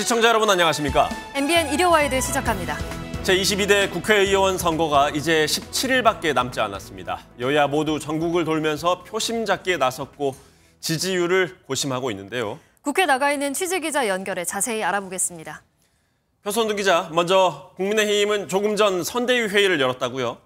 시청자 여러분 안녕하십니까? MBN 일요와이드 시작합니다. 제22대 국회의원 선거가 이제 17일밖에 남지 않았습니다. 여야 모두 전국을 돌면서 표심 잡기에 나섰고 지지율을 고심하고 있는데요. 국회 나가 있는 취재기자 연결해 자세히 알아보겠습니다. 표선두 기자, 먼저 국민의힘은 조금 전 선대위 회의를 열었다고요?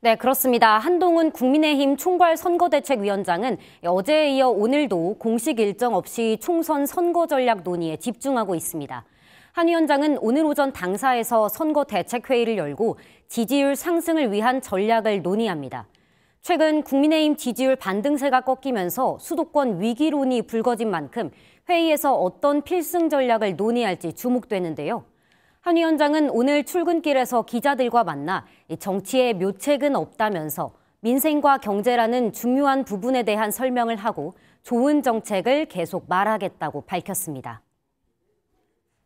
네, 그렇습니다. 한동훈 국민의힘 총괄선거대책위원장은 어제에 이어 오늘도 공식 일정 없이 총선 선거 전략 논의에 집중하고 있습니다. 한 위원장은 오늘 오전 당사에서 선거대책회의를 열고 지지율 상승을 위한 전략을 논의합니다. 최근 국민의힘 지지율 반등세가 꺾이면서 수도권 위기론이 불거진 만큼 회의에서 어떤 필승 전략을 논의할지 주목되는데요. 한 위원장은 오늘 출근길에서 기자들과 만나 정치에 묘책은 없다면서 민생과 경제라는 중요한 부분에 대한 설명을 하고 좋은 정책을 계속 말하겠다고 밝혔습니다.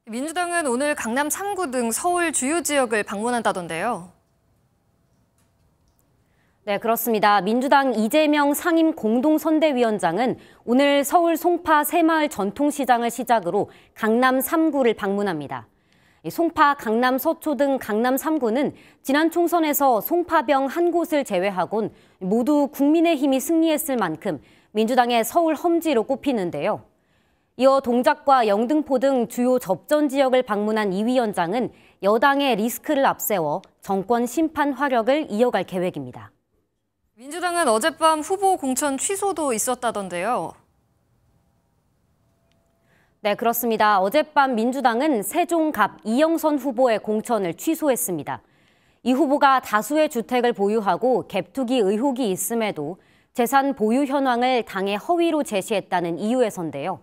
민주당은 오늘 강남 3구 등 서울 주요 지역을 방문한다던데요. 네, 그렇습니다. 민주당 이재명 상임 공동선대위원장은 오늘 서울 송파 새마을 전통시장을 시작으로 강남 3구를 방문합니다. 송파, 강남 서초 등 강남 3구는 지난 총선에서 송파병 한 곳을 제외하곤 모두 국민의힘이 승리했을 만큼 민주당의 서울 험지로 꼽히는데요. 이어 동작과 영등포 등 주요 접전 지역을 방문한 이 위원장은 여당의 리스크를 앞세워 정권 심판 화력을 이어갈 계획입니다. 민주당은 어젯밤 후보 공천 취소도 있었다던데요. 네, 그렇습니다. 어젯밤 민주당은 세종갑 이영선 후보의 공천을 취소했습니다. 이 후보가 다수의 주택을 보유하고 갭투기 의혹이 있음에도 재산 보유 현황을 당에 허위로 제시했다는 이유에서인데요.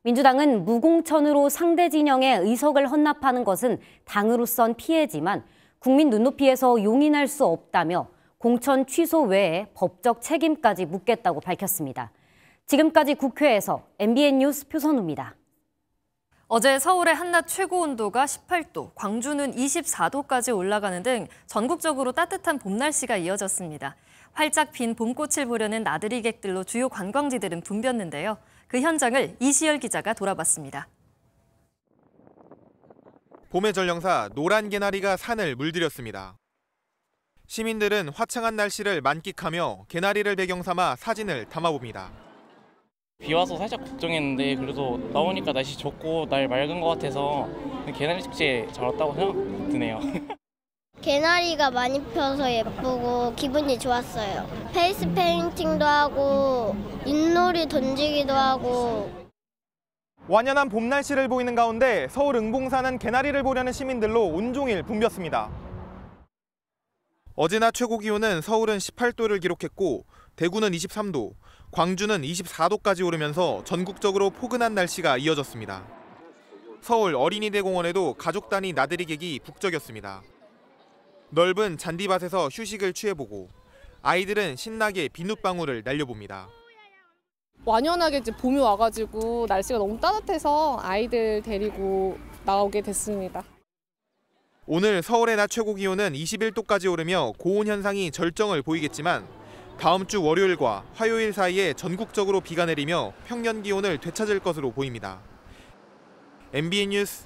민주당은 무공천으로 상대 진영의 의석을 헌납하는 것은 당으로선 피해지만 국민 눈높이에서 용인할 수 없다며 공천 취소 외에 법적 책임까지 묻겠다고 밝혔습니다. 지금까지 국회에서 MBN 뉴스 표선우입니다. 어제 서울의 한낮 최고 온도가 18도, 광주는 24도까지 올라가는 등 전국적으로 따뜻한 봄 날씨가 이어졌습니다. 활짝 핀 봄꽃을 보려는 나들이 객들로 주요 관광지들은 붐볐는데요. 그 현장을 이시열 기자가 돌아봤습니다. 봄의 전령사 노란 개나리가 산을 물들였습니다. 시민들은 화창한 날씨를 만끽하며 개나리를 배경 삼아 사진을 담아봅니다. 비 와서 살짝 걱정했는데 그래도 나오니까 날씨 좋고 날 맑은 것 같아서 개나리 축제 잘 왔다고 생각 드네요. 개나리가 많이 펴서 예쁘고 기분이 좋았어요. 페이스 페인팅도 하고 윷놀이 던지기도 하고. 완연한 봄 날씨를 보이는 가운데 서울 응봉사는 개나리를 보려는 시민들로 온종일 붐볐습니다. 어제 낮 최고 기온은 서울은 18도를 기록했고 대구는 23도, 광주는 24도까지 오르면서 전국적으로 포근한 날씨가 이어졌습니다. 서울 어린이대공원에도 가족 단위 나들이객이 북적였습니다. 넓은 잔디밭에서 휴식을 취해보고 아이들은 신나게 비눗방울을 날려봅니다. 완연하게 이제 봄이 와가지고 날씨가 너무 따뜻해서 아이들 데리고 나오게 됐습니다. 오늘 서울의 낮 최고 기온은 21도까지 오르며 고온 현상이 절정을 보이겠지만 다음 주 월요일과 화요일 사이에 전국적으로 비가 내리며 평년 기온을 되찾을 것으로 보입니다. MBN 뉴스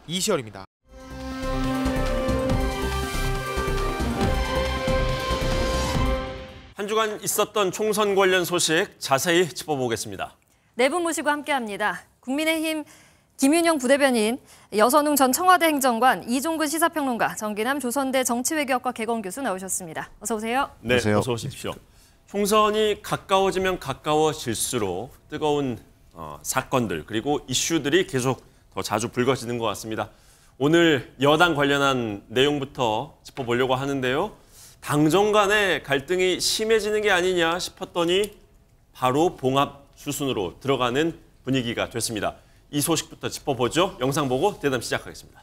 이시열입니다. 한 주간 있었던 총선 관련 소식 자세히 짚어보겠습니다. 네 분 모시고 함께합니다. 국민의힘 김윤영 부대변인, 여선웅 전 청와대 행정관, 이종근 시사평론가, 정기남 조선대 정치외교학과 개건 교수 나오셨습니다. 어서 오세요. 네, 안녕하세요. 어서 오십시오. 총선이 가까워지면 가까워질수록 뜨거운 사건들 그리고 이슈들이 계속 더 자주 불거지는 것 같습니다. 오늘 여당 관련한 내용부터 짚어보려고 하는데요. 당정 간의 갈등이 심해지는 게 아니냐 싶었더니 바로 봉합 수순으로 들어가는 분위기가 됐습니다. 이 소식부터 짚어보죠. 영상 보고 대담 시작하겠습니다.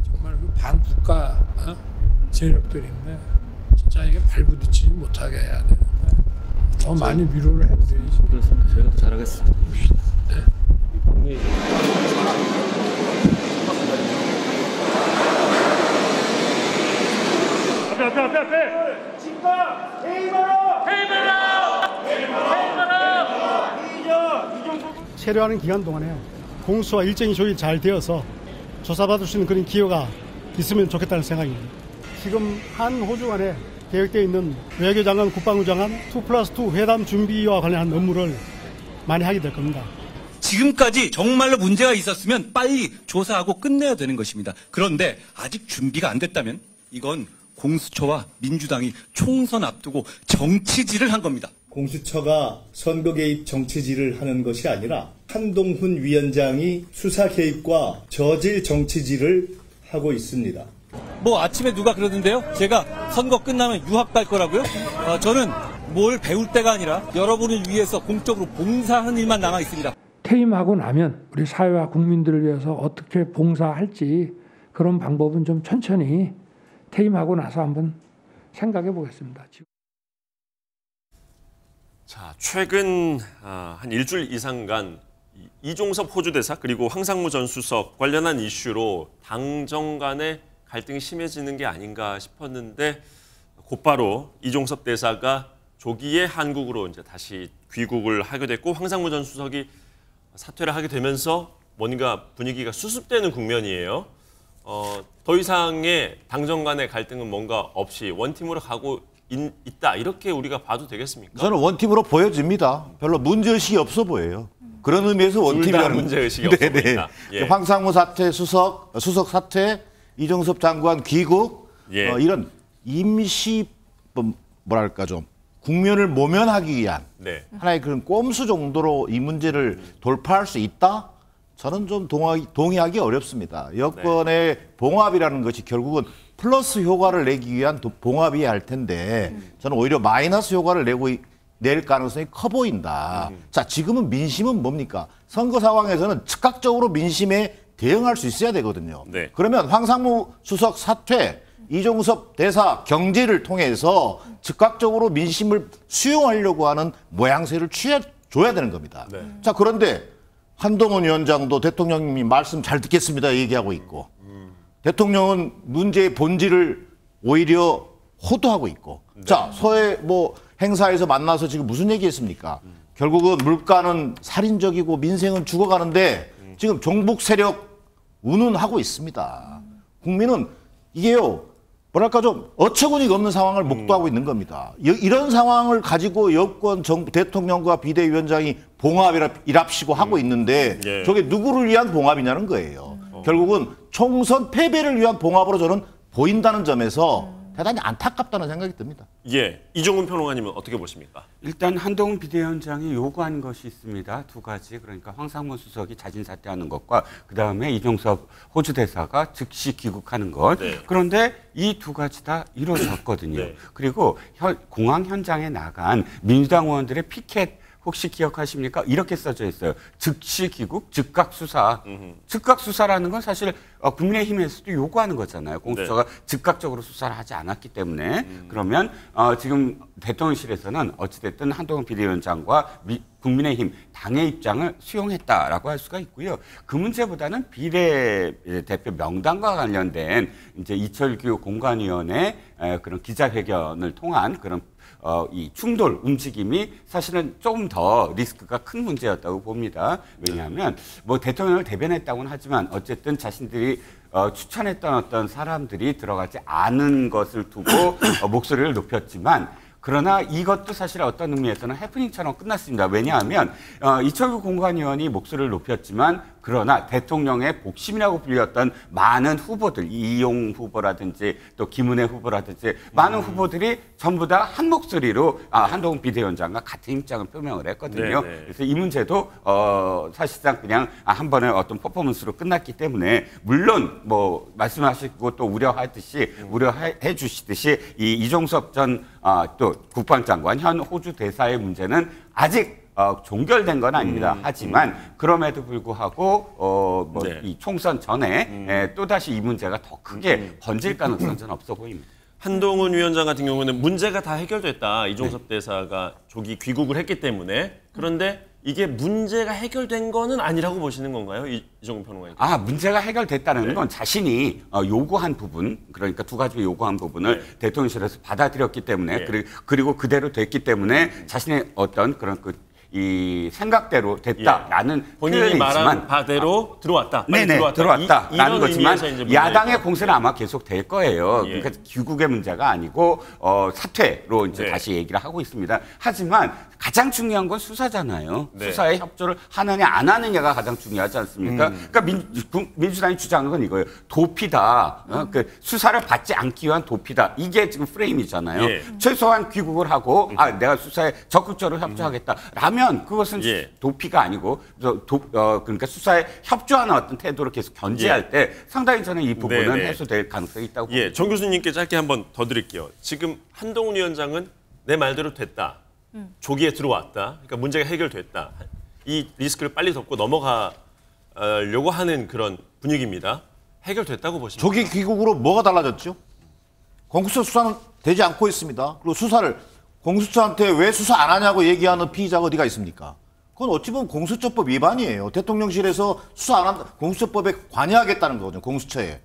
정말 그 반국가 세력들인데 진짜 이게 발부딪히지 못하게 해야 되는데 더 많이 위로를 해드려야지. 그렇습니다. 저희가 더 잘하겠습니다. 네. 체류하는 기간 동안에 공수와 일정이 조율 잘 되어서 조사받을 수 있는 그런 기회가 있으면 좋겠다는 생각입니다. 지금 한 호주 간에 계획되어 있는 외교장관, 국방부 장관 2+2 회담 준비와 관련한 업무를 많이 하게 될 겁니다. 지금까지 정말로 문제가 있었으면 빨리 조사하고 끝내야 되는 것입니다. 그런데 아직 준비가 안 됐다면 이건 공수처와 민주당이 총선 앞두고 정치질을 한 겁니다. 공수처가 선거 개입 정치질을 하는 것이 아니라 한동훈 위원장이 수사 개입과 저질 정치질을 하고 있습니다. 뭐 아침에 누가 그러던데요? 제가 선거 끝나면 유학 갈 거라고요? 저는 뭘 배울 때가 아니라 여러분을 위해서 공적으로 봉사하는 일만 남아 있습니다. 퇴임하고 나면 우리 사회와 국민들을 위해서 어떻게 봉사할지 그런 방법은 좀 천천히 퇴임하고 나서 한번 생각해 보겠습니다. 자, 최근 한 일주일 이상간 이종섭 호주 대사 그리고 황상무 전 수석 관련한 이슈로 당정 간의 갈등이 심해지는 게 아닌가 싶었는데 곧바로 이종섭 대사가 조기에 한국으로 이제 다시 귀국을 하게 됐고 황상무 전 수석이 사퇴를 하게 되면서 뭔가 분위기가 수습되는 국면이에요. 더 이상의 당정 간의 갈등은 뭔가 없이 원팀으로 가고 있다 이렇게 우리가 봐도 되겠습니까? 저는 원팀으로 보여집니다. 별로 문제의식이 없어 보여요. 그런 의미에서 원팀이라는 문제의식이 없어 보인다. 예. 황상무 사퇴 수석 사퇴, 이종섭 장관 귀국 예. 이런 임시 뭐랄까 좀 국면을 모면하기 위한 네. 하나의 그런 꼼수 정도로 이 문제를 돌파할 수 있다? 저는 좀 동의하기 어렵습니다. 여권의 봉합이라는 것이 결국은 플러스 효과를 내기 위한 봉합이어야 할 텐데 저는 오히려 마이너스 효과를 낼 가능성이 커 보인다. 자, 지금은 민심은 뭡니까? 선거 상황에서는 즉각적으로 민심에 대응할 수 있어야 되거든요. 네. 그러면 황상무 수석 사퇴, 이종섭 대사 경질을 통해서 즉각적으로 민심을 수용하려고 하는 모양새를 취해줘야 되는 겁니다. 네. 자, 그런데 한동훈 위원장도 대통령님이 말씀 잘 듣겠습니다 얘기하고 있고 대통령은 문제의 본질을 오히려 호도하고 있고 네. 자, 서해 뭐 행사에서 만나서 지금 무슨 얘기했습니까? 결국은 물가는 살인적이고 민생은 죽어가는데 지금 종북 세력 운운하고 있습니다. 국민은 이게요. 뭐랄까 좀 어처구니가 없는 상황을 목도하고 있는 겁니다. 이런 상황을 가지고 여권 정부 대통령과 비대위원장이 봉합이랍시고 하고 있는데 예. 저게 누구를 위한 봉합이냐는 거예요. 결국은 총선 패배를 위한 봉합으로 저는 보인다는 점에서 대단히 안타깝다는 생각이 듭니다. 예, 이종훈 평론가님은 어떻게 보십니까? 일단 한동훈 비대위원장이 요구한 것이 있습니다. 두 가지. 그러니까 황상무 수석이 자진 사퇴하는 것과 그다음에 이종섭 호주 대사가 즉시 귀국하는 것. 네. 그런데 이 두 가지 다 이루어졌거든요. 네. 그리고 공항 현장에 나간 민주당 의원들의 피켓 혹시 기억하십니까? 이렇게 써져 있어요. 즉시 귀국, 즉각 수사. 즉각 수사라는 건 사실 국민의힘에서도 요구하는 거잖아요. 공수처가 즉각적으로 수사를 하지 않았기 때문에. 그러면 지금 대통령실에서는 어찌됐든 한동훈 비대위원장과 국민의힘 당의 입장을 수용했다라고 할 수가 있고요. 그 문제보다는 비례대표 명단과 관련된 이제 이철규 공관위원회 그런 기자회견을 통한 그런 이 충돌 움직임이 사실은 조금 더 리스크가 큰 문제였다고 봅니다. 왜냐하면 뭐 대통령을 대변했다고는 하지만 어쨌든 자신들이 추천했던 어떤 사람들이 들어가지 않은 것을 두고 목소리를 높였지만 그러나 이것도 사실 어떤 의미에서는 해프닝처럼 끝났습니다. 왜냐하면 이철규 공관위원이 목소리를 높였지만 그러나 대통령의 복심이라고 불렸던 많은 후보들, 이용 후보라든지 또 김은혜 후보라든지 많은 후보들이 전부 다 한 목소리로 한동훈 비대위원장과 같은 입장을 표명을 했거든요. 네네. 그래서 이 문제도 사실상 그냥 한 번의 어떤 퍼포먼스로 끝났기 때문에 물론 뭐 말씀하시고 또 우려해 주시듯이 이종섭 전 또 국방장관 현 호주 대사의 문제는 아직 종결된 건 아닙니다. 하지만 그럼에도 불구하고 네. 이 총선 전에 또다시 이 문제가 더 크게 번질 가능성은 저는 없어 보입니다. 한동훈 위원장 같은 경우는 문제가 다 해결됐다. 이종섭 대사가 조기 귀국을 했기 때문에. 그런데 이게 문제가 해결된 거는 아니라고 보시는 건가요? 이종근 평론가님. 문제가 해결됐다는 건 자신이 요구한 부분, 그러니까 두 가지 요구한 부분을 대통령실에서 받아들였기 때문에 그리고 그대로 됐기 때문에 자신의 어떤 그런 이 생각대로 됐다라는 본인이 말한 바대로 들어왔다. 네네, 들어왔다라는 거지만 야당의 공세는 아마 계속 될 거예요. 그러니까 귀국의 문제가 아니고 사퇴로 이제 다시 얘기를 하고 있습니다. 하지만 가장 중요한 건 수사잖아요. 수사에 협조를 하느냐 안 하느냐가 가장 중요하지 않습니까? 그러니까 민주당이 주장하는 건 이거예요. 도피다. 그 수사를 받지 않기 위한 도피다. 이게 지금 프레임이잖아요. 최소한 귀국을 하고 내가 수사에 적극적으로 협조하겠다라면 그것은 도피가 아니고 그러니까 수사에 협조하는 어떤 태도를 계속 견지할 때 상당히 저는 이 부분은 해소될 가능성이 있다고 봅니다. 정 교수님께 짧게 한번 더 드릴게요. 지금 한동훈 위원장은 내 말대로 됐다. 조기에 들어왔다. 그러니까 문제가 해결됐다. 이 리스크를 빨리 덮고 넘어가려고 하는 그런 분위기입니다. 해결됐다고 보십니까? 조기 귀국으로 뭐가 달라졌죠? 공수처 수사는 되지 않고 있습니다. 그리고 수사를 공수처한테 왜 수사 안 하냐고 얘기하는 피의자가 어디가 있습니까? 그건 어찌 보면 공수처법 위반이에요. 대통령실에서 수사 안 한다, 공수처법에 관여하겠다는 거거든요. 공수처에.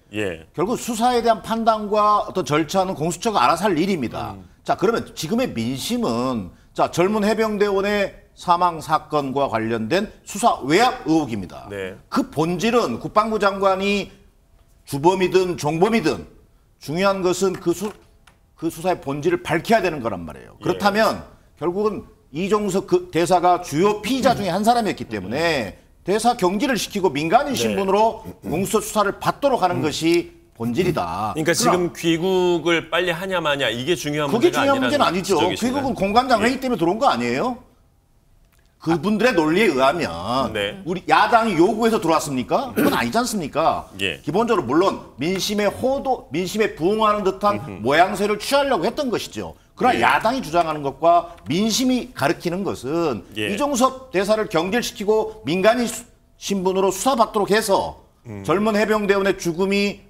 결국 수사에 대한 판단과 어떤 절차는 공수처가 알아서 할 일입니다. 자, 그러면 지금의 민심은 젊은 해병대원의 사망 사건과 관련된 수사 외압 의혹입니다. 그 본질은 국방부 장관이 주범이든 종범이든 중요한 것은 그 수사의 본질을 밝혀야 되는 거란 말이에요. 그렇다면 결국은 이종석 대사가 주요 피의자 중에 한 사람이었기 때문에 대사 경질을 시키고 민간인 신분으로 공수처 수사를 받도록 하는 것이 본질이다. 그러니까 지금 귀국을 빨리 하냐 마냐 이게 중요한 문제가 그게 중요한 문제는 아니죠. 지적이신가요? 귀국은 공관장 회의 때문에 들어온 거 아니에요? 그분들의 논리에 의하면 우리 야당이 요구해서 들어왔습니까? 그건 아니지 않습니까? 기본적으로 물론 민심에 부응하는 듯한 모양새를 취하려고 했던 것이죠. 그러나 야당이 주장하는 것과 민심이 가리키는 것은 이종섭 대사를 경질시키고 민간인 신분으로 수사받도록 해서 젊은 해병대원의 죽음이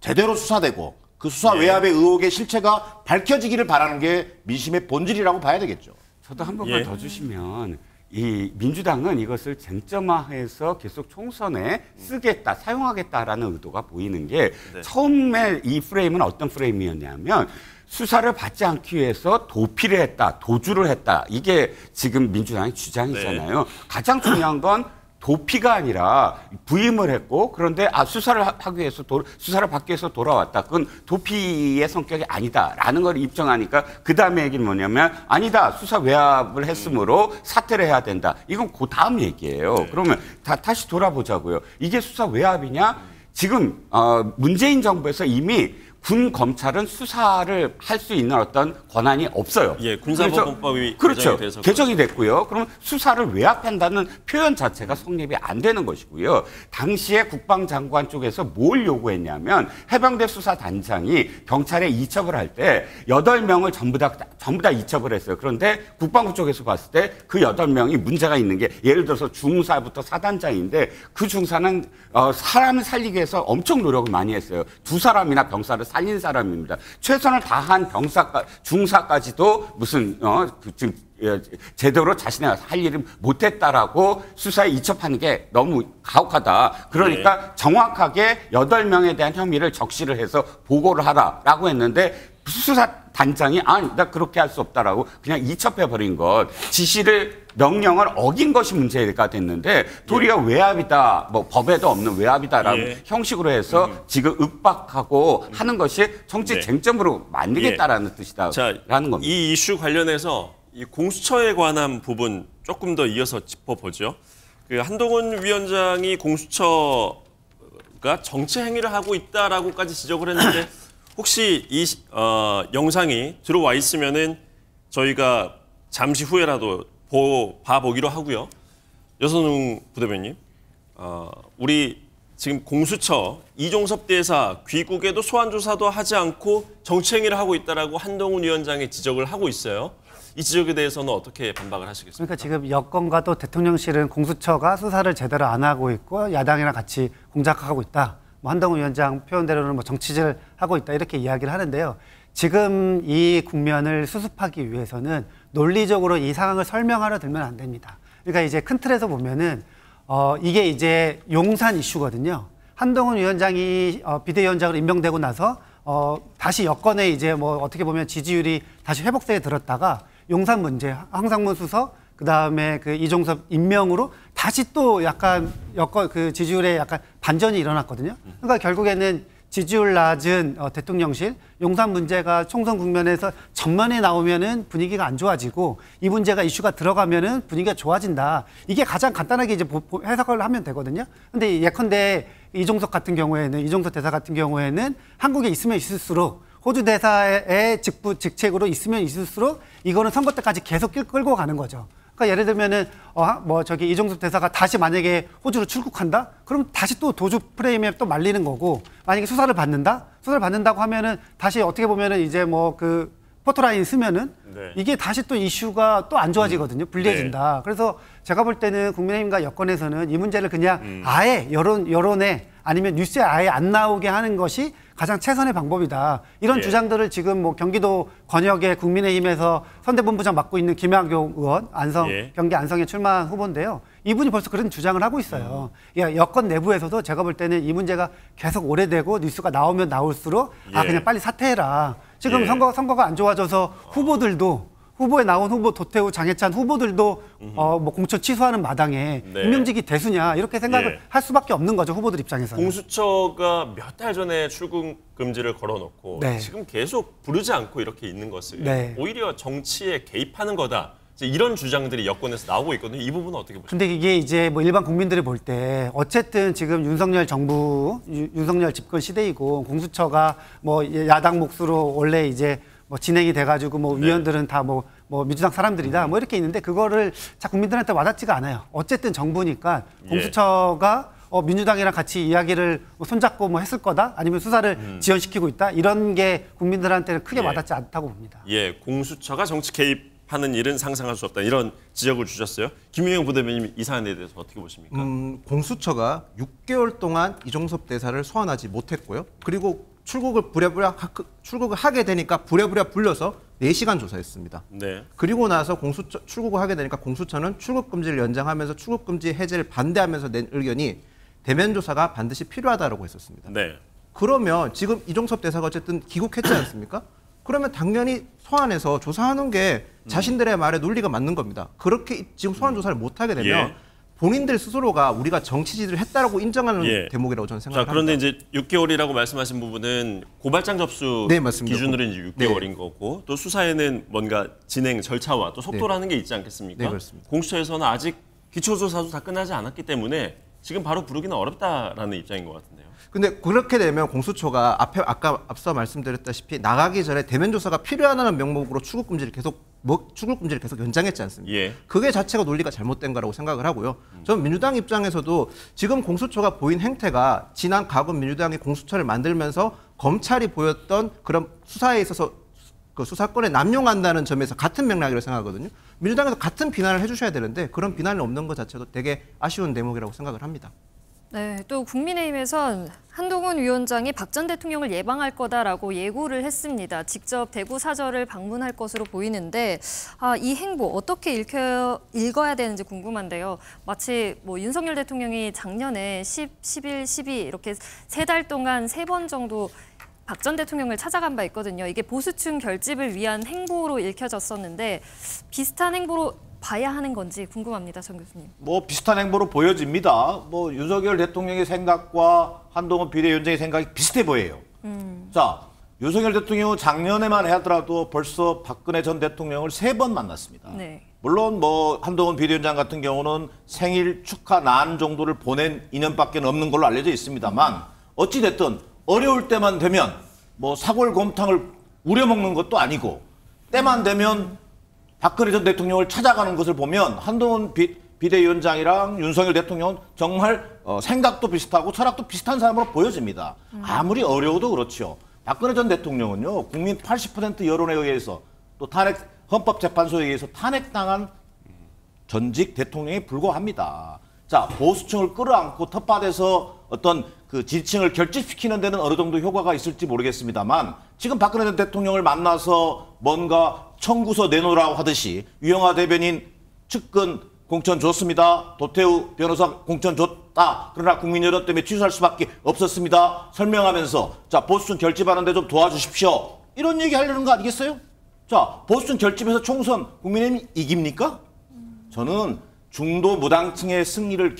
제대로 수사되고 그 수사 외압의 의혹의 실체가 밝혀지기를 바라는 게 민심의 본질이라고 봐야 되겠죠. 저도 한 번만 더 주시면 이 민주당은 이것을 쟁점화해서 계속 총선에 쓰겠다, 사용하겠다라는 의도가 보이는 게 처음에 이 프레임은 어떤 프레임이었냐면 수사를 받지 않기 위해서 도피를 했다, 도주를 했다. 이게 지금 민주당의 주장이잖아요. 가장 중요한 건 도피가 아니라 부임을 했고 그런데 수사를 하기 위해서 수사를 받기 위해서 돌아왔다. 그건 도피의 성격이 아니다라는 걸 입증하니까 그 다음에 얘기는 뭐냐면 아니다. 수사 외압을 했으므로 사퇴를 해야 된다. 이건 그 다음 얘기예요. 그러면 다시 돌아보자고요. 이게 수사 외압이냐? 지금 문재인 정부에서 이미 군 검찰은 수사를 할 수 있는 어떤 권한이 없어요. 군사법원법이 개정이 됐고요. 그럼 수사를 외압한다는 표현 자체가 성립이 안 되는 것이고요. 당시에 국방장관 쪽에서 뭘 요구했냐면 해병대 수사단장이 경찰에 이첩을 할 때 8명을 전부 다 이첩을 했어요. 그런데 국방부 쪽에서 봤을 때 그 8명이 문제가 있는 게 예를 들어서 중사부터 사단장인데 그 중사는 사람을 살리기 위해서 엄청 노력을 많이 했어요. 2사람이나 병사를 살린 사람입니다. 최선을 다한 중사까지도 무슨 지금 제대로 자신의 할 일을 못했다라고 수사에 이첩하는 게 너무 가혹하다. 그러니까 정확하게 8명에 대한 혐의를 적시를 해서 보고를 하라라고 했는데 수사단장이 나 그렇게 할 수 없다라고 그냥 이첩해버린 것. 명령을 어긴 것이 문제가 됐는데 도리어 외압이다, 뭐 법에도 없는 외압이다라는 형식으로 해서 지금 윽박하고 하는 것이 정치 쟁점으로 만들겠다라는 뜻이다라는 겁니다. 이 이슈 관련해서 이 공수처에 관한 부분 조금 더 이어서 짚어보죠. 그 한동훈 위원장이 공수처가 정치 행위를 하고 있다라고까지 지적을 했는데 혹시 이 영상이 들어와 있으면은 저희가 잠시 후에라도 봐보기로 하고요. 여선웅 부대변인, 우리 지금 공수처 이종섭 대사 귀국에도 소환 조사도 하지 않고 정치 행위를 하고 있다라고 한동훈 위원장이 지적을 하고 있어요. 이 지적에 대해서는 어떻게 반박을 하시겠습니까? 그러니까 지금 여권과 또 대통령실은 공수처가 수사를 제대로 안 하고 있고 야당이랑 같이 공작하고 있다. 한동훈 위원장 표현대로는 정치질을 하고 있다 이렇게 이야기를 하는데요. 지금 이 국면을 수습하기 위해서는 논리적으로 이 상황을 설명하려 들면 안 됩니다. 그러니까 이제 큰 틀에서 보면은 이게 이제 용산 이슈거든요. 한동훈 위원장이 비대위원장으로 임명되고 나서 다시 여권에 이제 뭐 어떻게 보면 지지율이 다시 회복세에 들었다가 용산 문제, 황상문 수석, 그 다음에 그 이종섭 임명으로 다시 또 약간 여권 그 지지율에 약간 반전이 일어났거든요. 그러니까 결국에는 지지율 낮은 대통령실, 용산 문제가 총선 국면에서 전면에 나오면은 분위기가 안 좋아지고 이 문제가 이슈가 들어가면은 분위기가 좋아진다. 이게 가장 간단하게 이제 해석을 하면 되거든요. 근데 예컨대 이종석 같은 경우에는, 이종석 대사 같은 경우에는 한국에 있으면 있을수록 호주 대사의 직책으로 있으면 있을수록 이거는 선거 때까지 계속 끌고 가는 거죠. 그러니까 예를 들면은 이종섭 대사가 다시 만약에 호주로 출국한다? 그럼 다시 또 도주 프레임에 또 말리는 거고, 만약에 수사를 받는다고 하면은 다시 어떻게 보면은 이제 뭐 그 포토라인 쓰면은 이게 다시 또 이슈가 또 안 좋아지거든요. 불리해진다. 그래서 제가 볼 때는 국민의힘과 여권에서는 이 문제를 그냥 아예 여론에 아니면 뉴스에 아예 안 나오게 하는 것이 가장 최선의 방법이다. 이런 주장들을 지금 뭐 경기도 권역의 국민의힘에서 선대본부장 맡고 있는 김학용 의원, 경기 안성에 출마한 후보인데요. 이분이 벌써 그런 주장을 하고 있어요. 여권 내부에서도 제가 볼 때는 이 문제가 계속 오래되고 뉴스가 나오면 나올수록 그냥 빨리 사퇴해라. 지금 선거가 안 좋아져서 후보에 나온 후보 도태우, 장해찬 후보들도 뭐 공천 취소하는 마당에 임명직이 대수냐 이렇게 생각을 할 수밖에 없는 거죠, 후보들 입장에서는. 공수처가 몇 달 전에 출국 금지를 걸어놓고 지금 계속 부르지 않고 이렇게 있는 것을 오히려 정치에 개입하는 거다. 이런 주장들이 여권에서 나오고 있거든요. 이 부분은 어떻게 보십니까? 근데 이게 이제 뭐 일반 국민들이 볼 때 어쨌든 지금 윤석열 정부, 윤석열 집권 시대이고 공수처가 뭐 야당 몫으로 원래 이제 뭐 진행이 돼가지고 뭐 위원들은 다 뭐 민주당 사람들이다 뭐 이렇게 있는데 그거를 자 국민들한테 와닿지가 않아요. 어쨌든 정부니까 공수처가 민주당이랑 같이 이야기를 손잡고 뭐 했을 거다 아니면 수사를 지연시키고 있다 이런 게 국민들한테는 크게 와닿지 않다고 봅니다. 공수처가 정치 개입하는 일은 상상할 수 없다 이런 지적을 주셨어요. 김용영 부대변인 이 사안에 대해서 어떻게 보십니까? 공수처가 6개월 동안 이종섭 대사를 소환하지 못했고요. 그리고 출국을 하게 되니까 부랴부랴 불려서 4시간 조사했습니다. 그리고 나서 출국을 하게 되니까 공수처는 출국 금지를 연장하면서 출국 금지 해제를 반대하면서 낸 의견이 대면 조사가 반드시 필요하다고 했었습니다. 그러면 지금 이종섭 대사가 어쨌든 귀국했지 않습니까? 그러면 당연히 소환해서 조사하는 게 자신들의 말에 논리가 맞는 겁니다. 그렇게 지금 소환 조사를 못하게 되면 본인들 스스로가 우리가 정치질을 했다라고 인정하는 대목이라고 저는 생각합니다. 그런데 이제 6개월이라고 말씀하신 부분은 고발장 접수 기준으로 이제 6개월인 거고 또 수사에는 뭔가 진행 절차와 또 속도라는 게 있지 않겠습니까? 그렇습니다. 공수처에서는 아직 기초조사도 다 끝나지 않았기 때문에 지금 바로 부르기는 어렵다라는 입장인 것 같은데요. 근데 그렇게 되면 공수처가 앞서 말씀드렸다시피 나가기 전에 대면 조사가 필요하다는 명목으로 출국 금지를 계속 연장했지 않습니까? 그게 자체가 논리가 잘못된 거라고 생각을 하고요. 저는 민주당 입장에서도 지금 공수처가 보인 행태가 지난 과거 민주당이 공수처를 만들면서 검찰이 보였던 그런 수사에 있어서 그 수사권에 남용한다는 점에서 같은 맥락이라고 생각하거든요. 민주당에서 같은 비난을 해주셔야 되는데 그런 비난이 없는 것 자체도 되게 아쉬운 대목이라고 생각을 합니다. 또 국민의힘에선 한동훈 위원장이 박 전 대통령을 예방할 거다라고 예고를 했습니다. 직접 대구 사저를 방문할 것으로 보이는데 이 행보 어떻게 읽어야 되는지 궁금한데요. 마치 뭐 윤석열 대통령이 작년에 11, 12 이렇게 3달 동안 3번 정도 박 전 대통령을 찾아간 바 있거든요. 이게 보수층 결집을 위한 행보로 읽혀졌었는데 비슷한 행보로 봐야 하는 건지 궁금합니다, 정 교수님. 뭐 비슷한 행보로 보여집니다. 뭐 윤석열 대통령의 생각과 한동훈 비대위원장의 생각이 비슷해 보여요. 자, 윤석열 대통령은 작년에만 하더라도 벌써 박근혜 전 대통령을 3번 만났습니다. 물론 뭐 한동훈 비대위원장 같은 경우는 생일 축하 난 정도를 보낸 인연밖에 없는 걸로 알려져 있습니다만 어찌 됐든 어려울 때만 되면 뭐 사골곰탕을 우려먹는 것도 아니고 때만 되면 박근혜 전 대통령을 찾아가는 것을 보면 한동훈 비대위원장이랑 윤석열 대통령은 정말 생각도 비슷하고 철학도 비슷한 사람으로 보여집니다. 아무리 어려워도 그렇죠. 박근혜 전 대통령은요. 국민 80% 여론에 의해서 또 헌법재판소에 의해서 탄핵당한 전직 대통령에 불과합니다. 자, 보수층을 끌어안고 텃밭에서 어떤 그 지지층을 결집시키는 데는 어느 정도 효과가 있을지 모르겠습니다만 지금 박근혜 전 대통령을 만나서 뭔가 청구서 내놓으라고 하듯이 유영하 대변인 측근 공천 줬습니다. 도태우 변호사 공천 줬다. 그러나 국민 여론 때문에 취소할 수밖에 없었습니다. 설명하면서 자 보수층 결집하는데 좀 도와주십시오. 이런 얘기 하려는 거 아니겠어요? 자 보수층 결집해서 총선 국민의힘이 이깁니까? 저는 중도 무당층의 승리를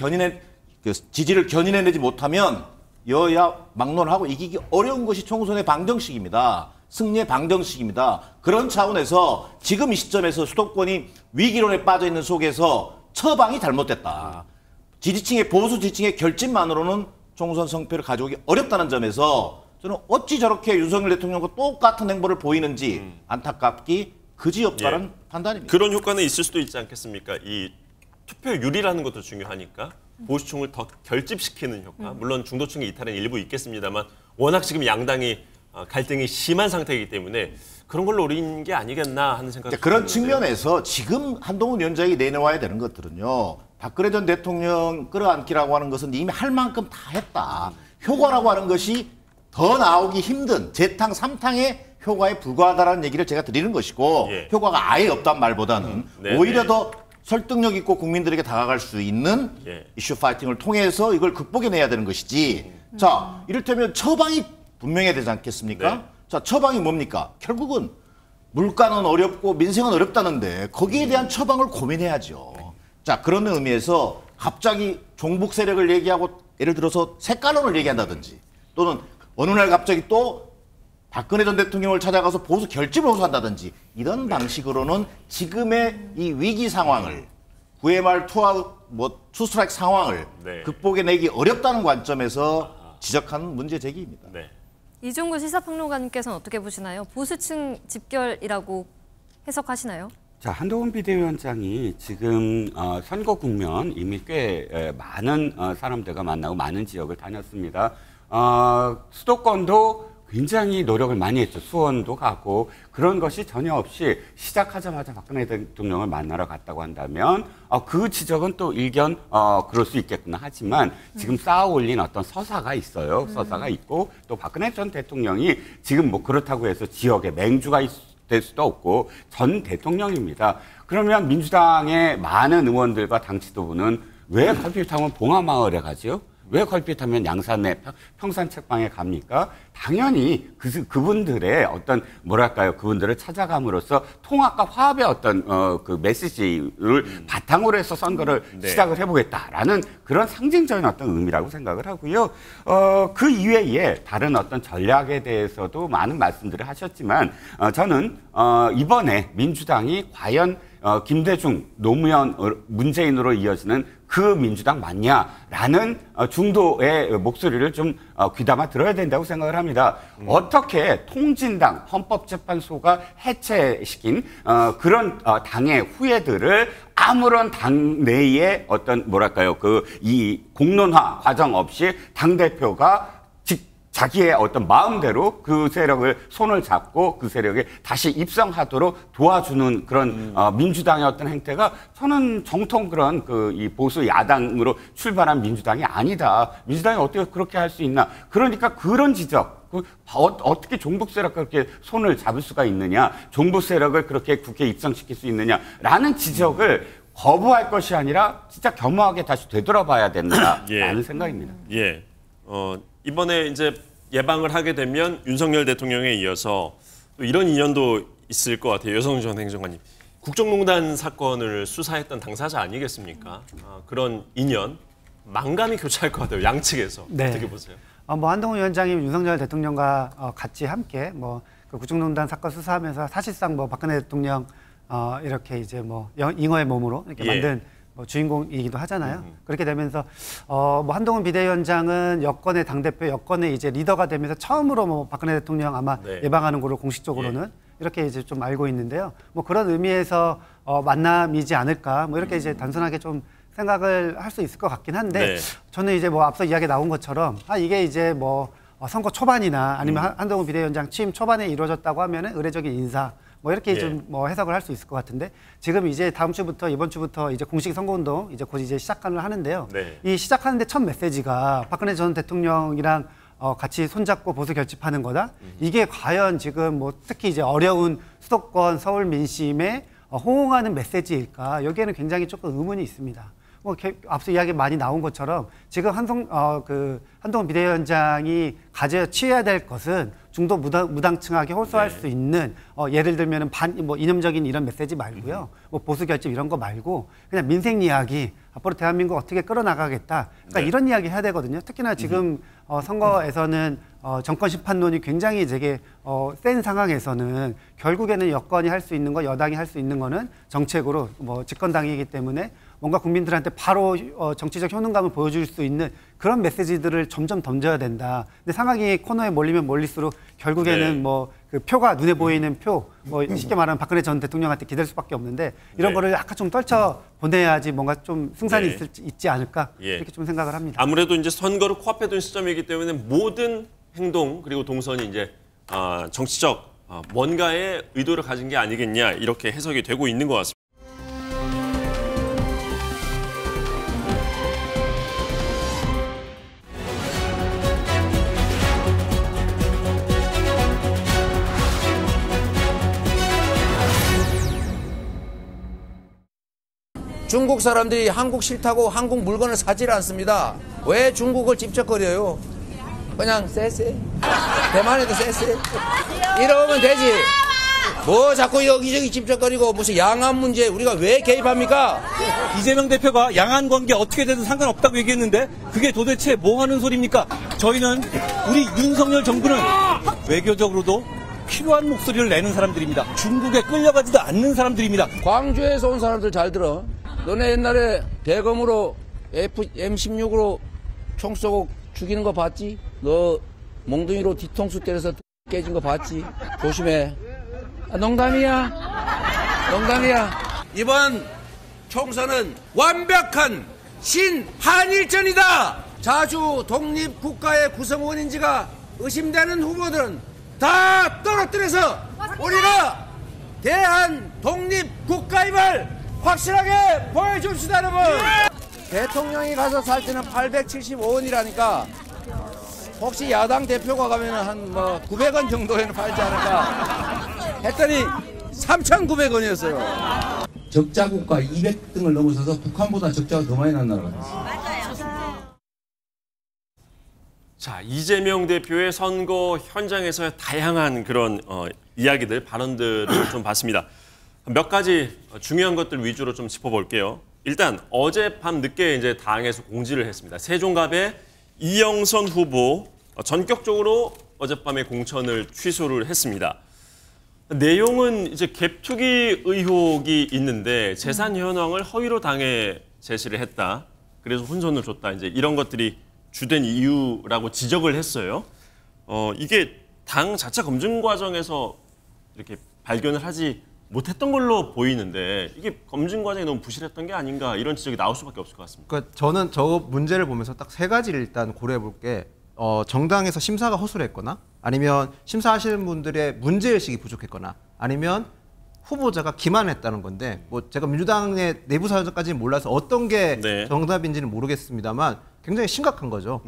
지지를 견인해내지 못하면 여야 막론하고 이기기 어려운 것이 총선의 방정식입니다. 승리의 방정식입니다. 그런 차원에서 지금 이 시점에서 수도권이 위기론에 빠져 있는 속에서 처방이 잘못됐다. 지지층의 보수 지지층의 결집만으로는 총선 성패를 가져오기 어렵다는 점에서 저는 어찌 저렇게 윤석열 대통령과 똑같은 행보를 보이는지 안타깝기 그지없다는 판단입니다. 그런 효과는 있을 수도 있지 않겠습니까? 이 투표율이라는 것도 중요하니까 보수층을 더 결집시키는 효과. 물론 중도층의 이탈은 일부 있겠습니다만 워낙 지금 양당이 갈등이 심한 상태이기 때문에 그런 걸 노린 게 아니겠나 하는 생각이 그런 측면에서 지금 한동훈 위원장이 내놓아야 되는 것들은요. 박근혜 전 대통령 끌어안기라고 하는 것은 이미 할 만큼 다 했다. 효과라고 하는 것이 더 나오기 힘든 재탕, 삼탕의 효과에 불과하다는 얘기를 제가 드리는 것이고 효과가 아예 없단 말보다는 오히려 더 설득력 있고 국민들에게 다가갈 수 있는 이슈 파이팅을 통해서 이걸 극복해내야 되는 것이지. 자, 이를테면 처방이 분명해야 되지 않겠습니까? 자, 처방이 뭡니까? 결국은 물가는 어렵고 민생은 어렵다는데 거기에 대한 처방을 고민해야죠. 자, 그런 의미에서 갑자기 종북 세력을 얘기하고 예를 들어서 색깔론을 얘기한다든지 또는 어느 날 갑자기 또 박근혜 전 대통령을 찾아가서 보수 결집을 호소한다든지 이런 방식으로는 지금의 이 위기 상황을 9회 말 투 스트라이크 상황을 극복해내기 어렵다는 관점에서 지적하는 문제 제기입니다. 이종구 시사평론가님께서는 어떻게 보시나요? 보수층 집결이라고 해석하시나요? 자, 한동훈 비대위원장이 지금 선거 국면 이미 꽤 많은 사람들과 만나고 많은 지역을 다녔습니다. 수도권도 굉장히 노력을 많이 했죠. 수원도 가고 그런 것이 전혀 없이 시작하자마자 박근혜 대통령을 만나러 갔다고 한다면 그 지적은 또 일견 그럴 수 있겠구나 하지만 지금 쌓아 올린 어떤 서사가 있어요. 서사가 있고 또 박근혜 전 대통령이 지금 뭐 그렇다고 해서 지역에 맹주가 될 수도 없고 전 대통령입니다. 그러면 민주당의 많은 의원들과 당 지도부는 왜 걸핏하면 봉화마을에 가지요? 왜 걸핏하면 양산의 평산 책방에 갑니까? 당연히 그분들의 어떤 뭐랄까요? 그분들을 찾아감으로써 통합과 화합의 어떤 그 메시지를 바탕으로 해서 선거를 시작을 해보겠다라는 그런 상징적인 어떤 의미라고 생각을 하고요. 그 이외에 다른 어떤 전략에 대해서도 많은 말씀들을 하셨지만 저는 이번에 민주당이 과연 김대중, 노무현, 문재인으로 이어지는 그 민주당 맞냐라는 중도의 목소리를 좀 귀담아 들어야 된다고 생각을 합니다. 어떻게 통진당, 헌법재판소가 해체시킨 그런 당의 후예들을 아무런 당 내의 어떤 뭐랄까요 이 공론화 과정 없이 당대표가 자기의 어떤 마음대로 그 세력을 손을 잡고 그 세력에 다시 입성하도록 도와주는 그런 민주당의 어떤 행태가 저는 정통 그런 이 보수 야당으로 출발한 민주당이 아니다. 민주당이 어떻게 그렇게 할 수 있나. 그러니까 그런 지적. 어떻게 종북 세력과 그렇게 손을 잡을 수가 있느냐. 종북 세력을 그렇게 국회에 입성시킬 수 있느냐라는 지적을 거부할 것이 아니라 진짜 겸허하게 다시 되돌아봐야 된다라는 생각입니다. 이번에 이제 예방을 하게 되면 윤석열 대통령에 이어서 또 이런 인연도 있을 것 같아요. 여성전 행정관님. 국정농단 사건을 수사했던 당사자 아니겠습니까? 그런 인연, 만감이 교차할 것 같아요. 양측에서. 어떻게 보세요? 뭐 한동훈 위원장이 윤석열 대통령과 같이 함께 그 국정농단 사건 수사하면서 사실상 박근혜 대통령 이렇게 이제 잉어의 몸으로 이렇게 만든 주인공이기도 하잖아요. 그렇게 되면서 한동훈 비대위원장은 여권의 당대표, 여권의 이제 리더가 되면서 처음으로 박근혜 대통령 아마 예방하는 걸로 공식적으로는 이렇게 이제 좀 알고 있는데요. 그런 의미에서 만남이지 않을까 이렇게 이제 단순하게 좀 생각을 할 수 있을 것 같긴 한데 저는 이제 앞서 이야기 나온 것처럼 이게 이제 선거 초반이나 아니면 한동훈 비대위원장 취임 초반에 이루어졌다고 하면은 의례적인 인사 뭐 이렇게 좀 뭐 해석을 할 수 있을 것 같은데 지금 이제 다음 주부터 이번 주부터 이제 공식 선거운동 이제 곧 이제 시작을 하는데요. 이 시작하는데 첫 메시지가 박근혜 전 대통령이랑 같이 손잡고 보수 결집하는 거다. 이게 과연 지금 뭐 특히 이제 어려운 수도권 서울 민심에 호응하는 메시지일까? 여기에는 굉장히 조금 의문이 있습니다. 뭐 앞서 이야기 많이 나온 것처럼 지금 한동훈 비대위원장이 취해야 될 것은 중도 무당층하게 호소할 수 있는 예를 들면은 뭐 이념적인 이런 메시지 말고요, 뭐 보수 결집 이런 거 말고 그냥 민생 이야기, 앞으로 대한민국 어떻게 끌어나가겠다. 그러니까 이런 이야기 해야 되거든요. 특히나 지금 선거에서는 정권 심판론이 굉장히 되게 센 상황에서는 결국에는 여권이 할 수 있는 거, 여당이 할 수 있는 거는 정책으로 뭐 집권당이기 때문에 뭔가 국민들한테 바로 정치적 효능감을 보여줄 수 있는 그런 메시지들을 점점 던져야 된다. 근데 상황이 코너에 몰리면 몰릴수록 결국에는 뭐 그 표가 눈에 보이는 표, 뭐 쉽게 말하면 박근혜 전 대통령한테 기댈 수밖에 없는데 이런 거를 약간 좀 떨쳐 보내야지 뭔가 좀 승산이 있지 않을까 이렇게 좀 생각을 합니다. 아무래도 이제 선거를 코앞에 둔 시점이기 때문에 모든 행동 그리고 동선이 이제 정치적 뭔가의 의도를 가진 게 아니겠냐 이렇게 해석이 되고 있는 것 같습니다. 중국 사람들이 한국 싫다고 한국 물건을 사질 않습니다. 왜 중국을 집적거려요? 그냥 쎄쎄. 대만에도 쎄쎄. 이러면 되지. 뭐 자꾸 여기저기 집적거리고 무슨 양안 문제 우리가 왜 개입합니까? 이재명 대표가 양안 관계 어떻게 되든 상관없다고 얘기했는데 그게 도대체 뭐 하는 소리입니까? 저희는 우리 윤석열 정부는 외교적으로도 필요한 목소리를 내는 사람들입니다. 중국에 끌려가지도 않는 사람들입니다. 광주에서 온 사람들 잘 들어. 너네 옛날에 대검으로 M16으로 총 쏘고 죽이는 거 봤지? 너 몽둥이로 뒤통수 때려서 깨진 거 봤지? 조심해. 농담이야. 농담이야. 이번 총선은 완벽한 신한일전이다. 자주 독립국가의 구성원인지가 의심되는 후보들은 다 떨어뜨려서 우리가 대한 독립국가임을 확실하게 보여줍시다, 여러분. 대통령이 가서 살 때는 875원이라니까 혹시 야당 대표가 가면 한 뭐 900원 정도에는 팔지 않을까 했더니 3,900원이었어요. 적자국가 200등을 넘어서서 북한보다 적자가 더 많이 난 나라가 됐어요. 자, 이재명 대표의 선거 현장에서의 다양한 그런 이야기들, 발언들을 좀 봤습니다. 몇 가지 중요한 것들 위주로 좀 짚어볼게요. 일단 어젯밤 늦게 이제 당에서 공지를 했습니다. 세종갑의 이영선 후보 전격적으로 어젯밤에 공천을 취소를 했습니다. 내용은 이제 갭투기 의혹이 있는데 재산 현황을 허위로 당에 제시를 했다. 그래서 혼선을 줬다. 이제 이런 것들이 주된 이유라고 지적을 했어요. 이게 당 자체 검증 과정에서 이렇게 발견을 하지 못했던 걸로 보이는데 이게 검증 과정이 너무 부실했던 게 아닌가 이런 지적이 나올 수밖에 없을 것 같습니다. 그러니까 저는 저 문제를 보면서 딱 세 가지를 일단 고려해 볼 게 정당에서 심사가 허술했거나 아니면 심사하시는 분들의 문제의식이 부족했거나 아니면 후보자가 기만했다는 건데 뭐 제가 민주당의 내부 사정까지는 몰라서 어떤 게 정답인지는 모르겠습니다만 굉장히 심각한 거죠.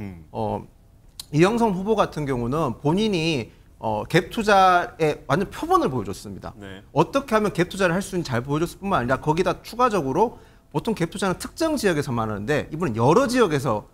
이영선 후보 같은 경우는 본인이 갭 투자에 완전 표본을 보여줬습니다. 어떻게 하면 갭 투자를 할 수 있는지 잘 보여줬을 뿐만 아니라 거기다 추가적으로 보통 갭 투자는 특정 지역에서만 하는데 이분은 여러 지역에서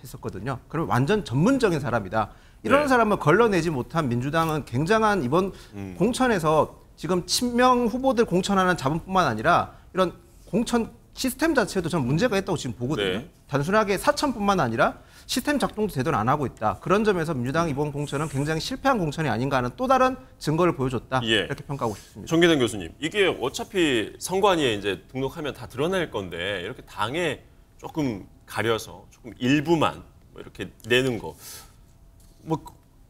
했었거든요. 그럼 완전 전문적인 사람이다. 이런 사람을 걸러내지 못한 민주당은 굉장한 이번 공천에서 지금 친명 후보들 공천하는 자본뿐만 아니라 이런 공천 시스템 자체도 저는 문제가 있다고 지금 보거든요. 단순하게 사천뿐만 아니라 시스템 작동도 제대로 안 하고 있다. 그런 점에서 민주당 이번 공천은 굉장히 실패한 공천이 아닌가 하는 또 다른 증거를 보여줬다. 이렇게 평가하고 싶습니다. 정기동 교수님, 이게 어차피 선관위에 이제 등록하면 다 드러날 건데 이렇게 당에 조금 가려서 조금 일부만 뭐 이렇게 내는 거, 뭐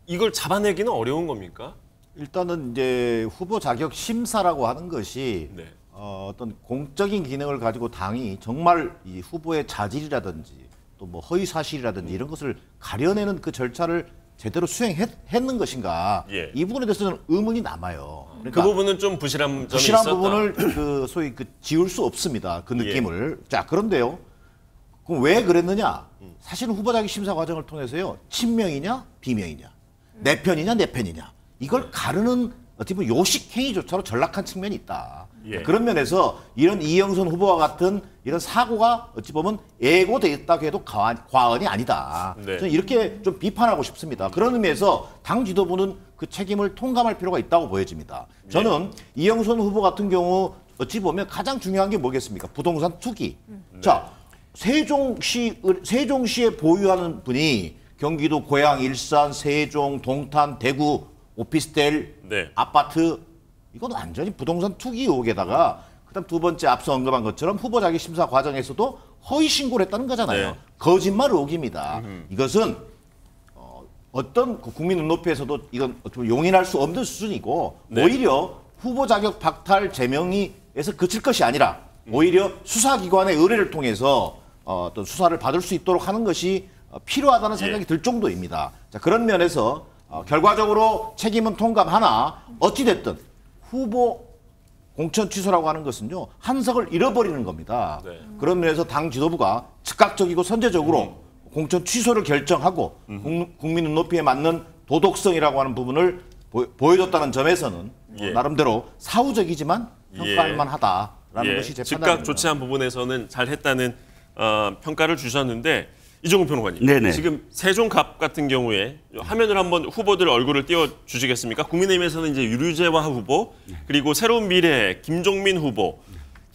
이걸 잡아내기는 어려운 겁니까? 일단은 이제 후보 자격 심사라고 하는 것이 어떤 공적인 기능을 가지고 당이 정말 이 후보의 자질이라든지 또 뭐 허위 사실이라든지 이런 것을 가려내는 그 절차를 제대로 수행했는 것인가 예. 이 부분에 대해서는 의문이 남아요. 그러니까 그 부분은 좀 부실한 점이 부실한 있었다. 부분을 소위 지울 수 없습니다. 그 느낌을. 자, 그런데요. 그럼 왜 그랬느냐? 사실은 후보자격 심사 과정을 통해서요. 친명이냐 비명이냐 내 편이냐 내 편이냐 이걸 가르는 어떻게 보면 요식 행위조차로 전락한 측면이 있다. 그런 면에서 이런 이영선 후보와 같은 이런 사고가 어찌 보면 예고됐다고 해도 과언이 아니다. 저는 이렇게 좀 비판하고 싶습니다. 그런 의미에서 당 지도부는 그 책임을 통감할 필요가 있다고 보여집니다. 저는 이영선 후보 같은 경우 어찌 보면 가장 중요한 게 뭐겠습니까? 부동산 투기. 자, 세종시에 보유하는 분이 경기도 고양, 일산, 세종, 동탄, 대구 오피스텔, 아파트 이건 완전히 부동산 투기 의혹에다가 그다음 두 번째 앞서 언급한 것처럼 후보 자격 심사 과정에서도 허위 신고를 했다는 거잖아요. 거짓말 의혹입니다. 이것은 어떤 국민 눈높이에서도 이건 용인할 수 없는 수준이고 오히려 후보 자격 박탈 제명에서 그칠 것이 아니라 오히려 수사기관의 의뢰를 통해서 어떤 수사를 받을 수 있도록 하는 것이 필요하다는 생각이 들 정도입니다. 자, 그런 면에서 결과적으로 책임은 통감하나 어찌됐든 후보 공천 취소라고 하는 것은요. 한석을 잃어버리는 겁니다. 그런 면에서 당 지도부가 즉각적이고 선제적으로 공천 취소를 결정하고 국민 눈높이에 맞는 도덕성이라고 하는 부분을 보여줬다는 점에서는 나름대로 사후적이지만 평가할 만하다라는 것이 제 판단입니다. 즉각 조치한 부분에서는 잘했다는 평가를 주셨는데 이종훈 평론가님, 네네. 지금 세종갑 같은 경우에 화면을 한번 후보들 얼굴을 띄워주시겠습니까? 국민의힘에서는 이제 유류재화 후보, 그리고 새로운 미래 김종민 후보,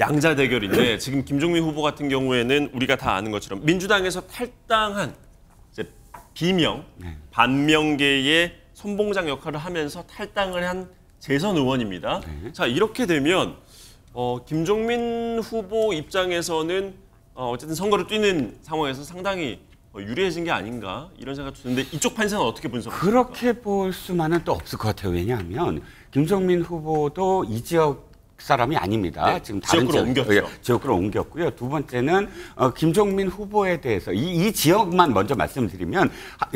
양자 대결인데 지금 김종민 후보 같은 경우에는 우리가 다 아는 것처럼 민주당에서 탈당한 이제 비명, 반명계의 선봉장 역할을 하면서 탈당을 한 재선 의원입니다. 자, 이렇게 되면 김종민 후보 입장에서는 어쨌든 선거를 뛰는 상황에서 상당히 유리해진 게 아닌가 이런 생각도 드는데 이쪽 판세는 어떻게 분석하십니까? 그렇게 볼 수만은 또 없을 것 같아요. 왜냐하면 김종민 후보도 이 지역 사람이 아닙니다. 지금 다른 지역으로 옮겼고요. 두 번째는 김종민 후보에 대해서 이 지역만 먼저 말씀드리면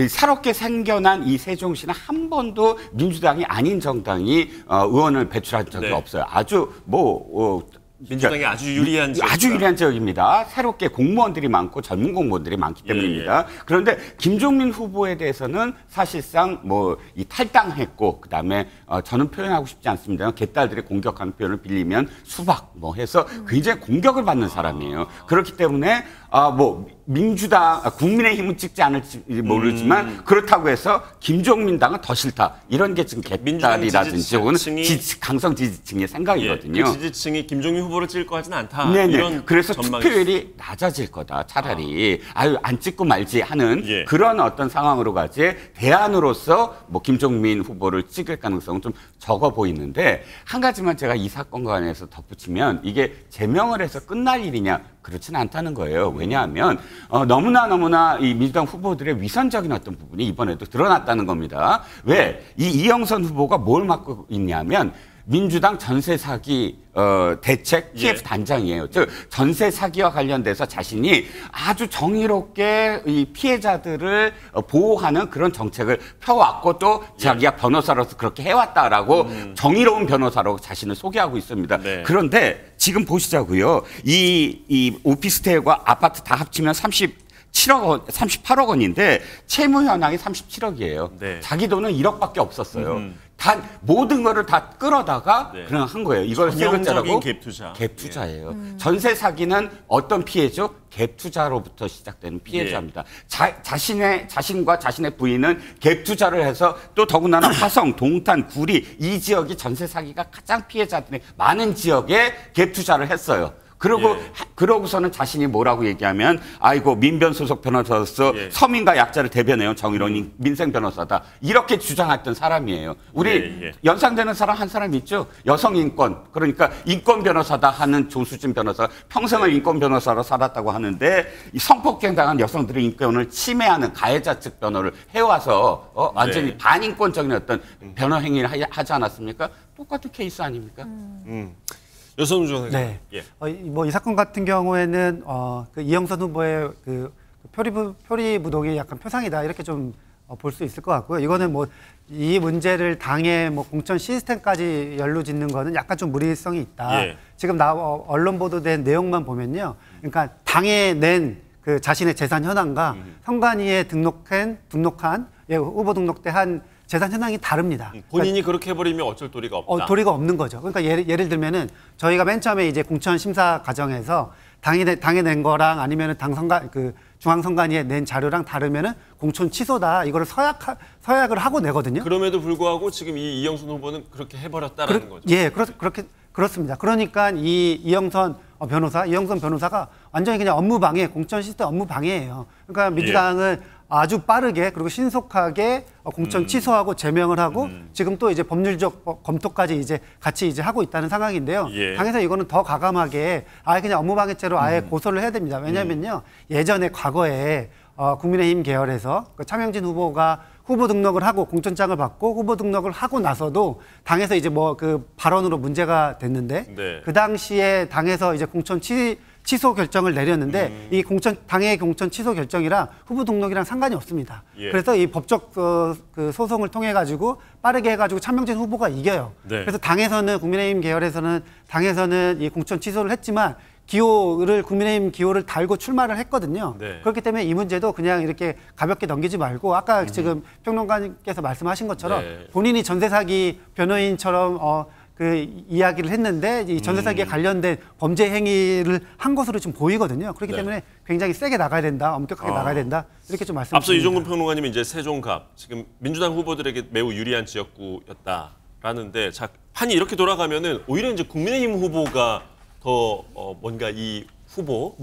새롭게 생겨난 이 세종시는 한 번도 민주당이 아닌 정당이 의원을 배출한 적이 없어요. 아주 민주당이 아주 유리한 지역입니다. 아주 유리한 지역입니다. 새롭게 공무원들이 많고 전문 공무원들이 많기 때문입니다. 그런데 김종민 후보에 대해서는 사실상 이 탈당했고 그다음에 저는 표현하고 싶지 않습니다. 개딸들이 공격하는 표현을 빌리면 수박 해서 굉장히 공격을 받는 사람이에요. 그렇기 때문에 민주당, 국민의힘은 찍지 않을지 모르지만 그렇다고 해서 김종민당은 더 싫다. 이런 게 지금 개딸이라든지 혹은 강성 지지층의 생각이거든요. 그 지지층이 김종민 후보를 찍을 것 같지는 않다. 네네. 이런 그래서 전망이 투표율이 낮아질 거다. 차라리 안 찍고 말지 하는 그런 어떤 상황으로 가지 대안으로서 김종민 후보를 찍을 가능성은 좀 적어 보이는데 한 가지만 제가 이 사건과 관해서 덧붙이면 이게 제명을 해서 끝날 일이냐 그렇지는 않다는 거예요. 왜냐하면 너무나 이 민주당 후보들의 위선적인 어떤 부분이 이번에도 드러났다는 겁니다. 왜? 이 이영선 후보가 뭘 맡고 있냐면 민주당 전세 사기 대책 TF 단장이에요. 즉 전세 사기와 관련돼서 자신이 아주 정의롭게 이 피해자들을 보호하는 그런 정책을 펴왔고 또 자기가 변호사로서 그렇게 해왔다라고 정의로운 변호사라고 자신을 소개하고 있습니다. 그런데 지금 보시자고요. 이 오피스텔과 아파트 다 합치면 38억 원인데 채무 현황이 37억이에요. 자기 돈은 1억밖에 없었어요. 모든 거를 다 끌어다가 그냥 한 거예요. 이걸 전형적인 갭투자예요. 전세 사기는 어떤 피해죠? 갭투자로부터 시작되는 피해자입니다. 자신과 자신의 부인은 갭투자를 해서 또 더군다나 화성, 동탄, 구리 이 지역이 전세 사기가 가장 피해자들이 많은 지역에 갭투자를 했어요. 그러고서는 자신이 뭐라고 얘기하면 아이고 민변 소속 변호사로서 서민과 약자를 대변해요. 정의로운 민생 변호사다. 이렇게 주장했던 사람이에요. 우리 연상되는 사람 한 사람 있죠. 여성 인권 그러니까 인권 변호사다 하는 조수진 변호사 평생을 인권 변호사로 살았다고 하는데 이 성폭행 당한 여성들의 인권을 침해하는 가해자 측 변호를 해와서 완전히 반인권적인 어떤 변호 행위를 하지 않았습니까? 똑같은 케이스 아닙니까? 여성주원 네. 이 사건 같은 경우에는 그 이영선 후보의 그 표리 부동이 약간 표상이다 이렇게 좀 볼 수 있을 것 같고요. 이거는 뭐 이 문제를 당의 뭐 공천 시스템까지 연루짓는 거는 약간 좀 무리성이 있다. 예. 지금 언론 보도된 내용만 보면요. 그러니까 당에 낸 그 자신의 재산 현황과 선관위에 등록한 후보 등록 때 한 재산 현황이 다릅니다. 본인이 그렇게 해버리면 어쩔 도리가 없다. 도리가 없는 거죠. 그러니까 예를 들면은 저희가 맨 처음에 이제 공천 심사 과정에서 당에 낸 거랑 아니면은 중앙선관위에 낸 자료랑 다르면은 공천 취소다. 이거를 서약을 하고 내거든요. 그럼에도 불구하고 지금 이 이영순 후보는 그렇게 해버렸다라는 거죠. 예, 그렇습니다. 그러니까 이영선 변호사가 완전히 그냥 업무 방해, 공천 시스템 업무 방해예요. 그러니까 민주당은 아주 빠르게 그리고 신속하게 공천 취소하고 제명을 하고 지금 또 이제 법률적 검토까지 이제 같이 이제 하고 있다는 상황인데요. 예. 당에서 이거는 더 과감하게 그냥 업무방해죄로 아예 고소를 해야 됩니다. 왜냐면요. 예전에 과거에 국민의힘 계열에서 차명진 후보가 후보 등록을 하고 공천장을 받고 후보 등록을 하고 나서도 당에서 이제 뭐 그 발언으로 문제가 됐는데 네. 그 당시에 당에서 이제 공천 취소 결정을 내렸는데 이 당의 공천 취소 결정이랑 후보 등록이랑 상관이 없습니다. 예. 그래서 이 법적 그 소송을 통해 가지고 빠르게 해가지고 차명진 후보가 이겨요. 네. 그래서 국민의힘 계열에서는 이 공천 취소를 했지만 국민의힘 기호를 달고 출마를 했거든요. 네. 그렇기 때문에 이 문제도 그냥 이렇게 가볍게 넘기지 말고 아까 지금 평론가님께서 말씀하신 것처럼 네. 본인이 전세 사기 변호인처럼 그 이야기를 했는데 이 전세 사기에 관련된 범죄 행위를 한 것으로 지금 보이거든요. 그렇기 네. 때문에 굉장히 세게 나가야 된다, 엄격하게 나가야 된다 이렇게 좀 말씀드립니다. 앞서 이종근 평론가님이 이제 세종갑 지금 민주당 후보들에게 매우 유리한 지역구였다라는데 판이 이렇게 돌아가면은 오히려 이제 국민의힘 후보가 더 뭔가 이 후보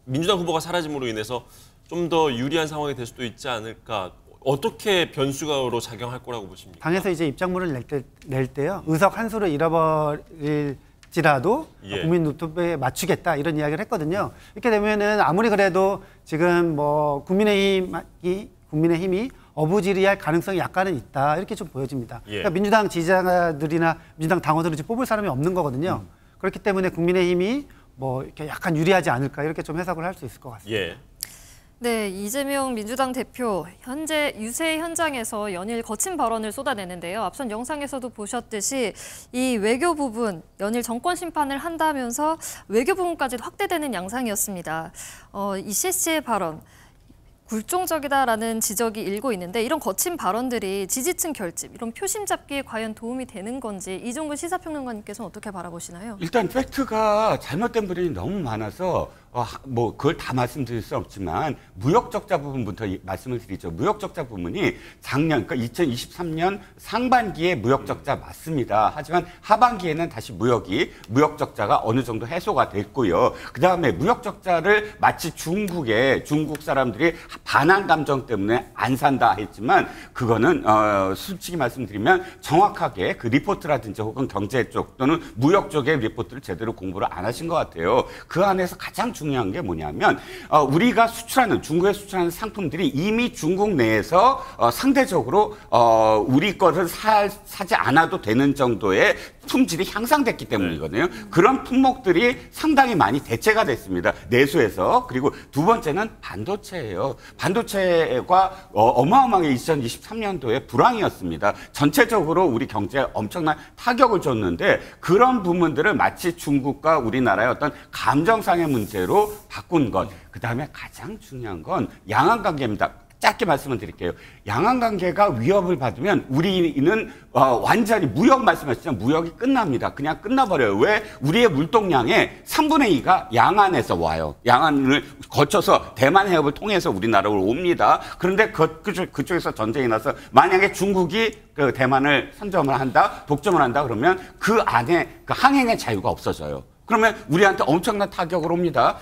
민주당 후보가 사라짐으로 인해서 좀 더 유리한 상황이 될 수도 있지 않을까. 어떻게 변수로 작용할 거라고 보십니까? 당에서 이제 입장문을 낼 때요. 의석 한 수를 잃어버릴지라도 국민 눈높이에 맞추겠다 이런 이야기를 했거든요. 이렇게 되면은 아무리 그래도 지금 뭐 국민의힘이 어부지리할 가능성이 약간은 있다 이렇게 좀 보여집니다. 예. 그러니까 민주당 지지자들이나 민주당 당원들은 지금 뽑을 사람이 없는 거거든요. 그렇기 때문에 국민의힘이 뭐 이렇게 약간 유리하지 않을까 이렇게 좀 해석을 할 수 있을 것 같습니다. 예. 네, 이재명 민주당 대표 현재 유세 현장에서 연일 거친 발언을 쏟아내는데요. 앞선 영상에서도 보셨듯이 이 외교 부분, 연일 정권 심판을 한다면서 외교 부분까지 확대되는 양상이었습니다. 이 CC의 발언, 굴종적이다라는 지적이 일고 있는데 이런 거친 발언들이 지지층 결집, 이런 표심 잡기에 과연 도움이 되는 건지 이종근 시사평론가님께서는 어떻게 바라보시나요? 일단 팩트가 잘못된 부분이 너무 많아서 뭐 그걸 다 말씀드릴 수 없지만 무역 적자 부분부터 말씀을 드리죠. 무역 적자 부분이 작년 그러니까 2023년 상반기에 무역 적자 맞습니다. 하지만 하반기에는 다시 무역 적자가 어느 정도 해소가 됐고요. 그다음에 무역 적자를 마치 중국 사람들이 반한 감정 때문에 안 산다 했지만 그거는 솔직히 말씀드리면 정확하게 그 리포트라든지 혹은 경제 쪽 또는 무역 쪽의 리포트를 제대로 공부를 안 하신 것 같아요. 그 안에서 가장 중요한 게 뭐냐면 우리가 중국에 수출하는 상품들이 이미 중국 내에서 상대적으로 우리 거를 사지 않아도 되는 정도의 품질이 향상됐기 때문이거든요. 그런 품목들이 상당히 많이 대체가 됐습니다. 내수에서. 그리고 두 번째는 반도체예요. 반도체가 어마어마하게 2023년도에 불황이었습니다. 전체적으로 우리 경제에 엄청난 타격을 줬는데 그런 부분들을 마치 중국과 우리나라의 어떤 감정상의 문제로 바꾼 것. 그다음에 가장 중요한 건 양안 관계입니다. 짧게 말씀을 드릴게요. 양안 관계가 위협을 받으면 우리는 완전히 무역 말씀하시죠. 무역이 끝납니다. 그냥 끝나버려요. 왜? 우리의 물동량의 3분의 2가 양안에서 와요. 양안을 거쳐서 대만 해협을 통해서 우리나라로 옵니다. 그런데 그쪽에서 전쟁이 나서 만약에 중국이 그 대만을 선점을 한다, 독점을 한다 그러면 그 안에 그 항행의 자유가 없어져요. 그러면 우리한테 엄청난 타격을 옵니다.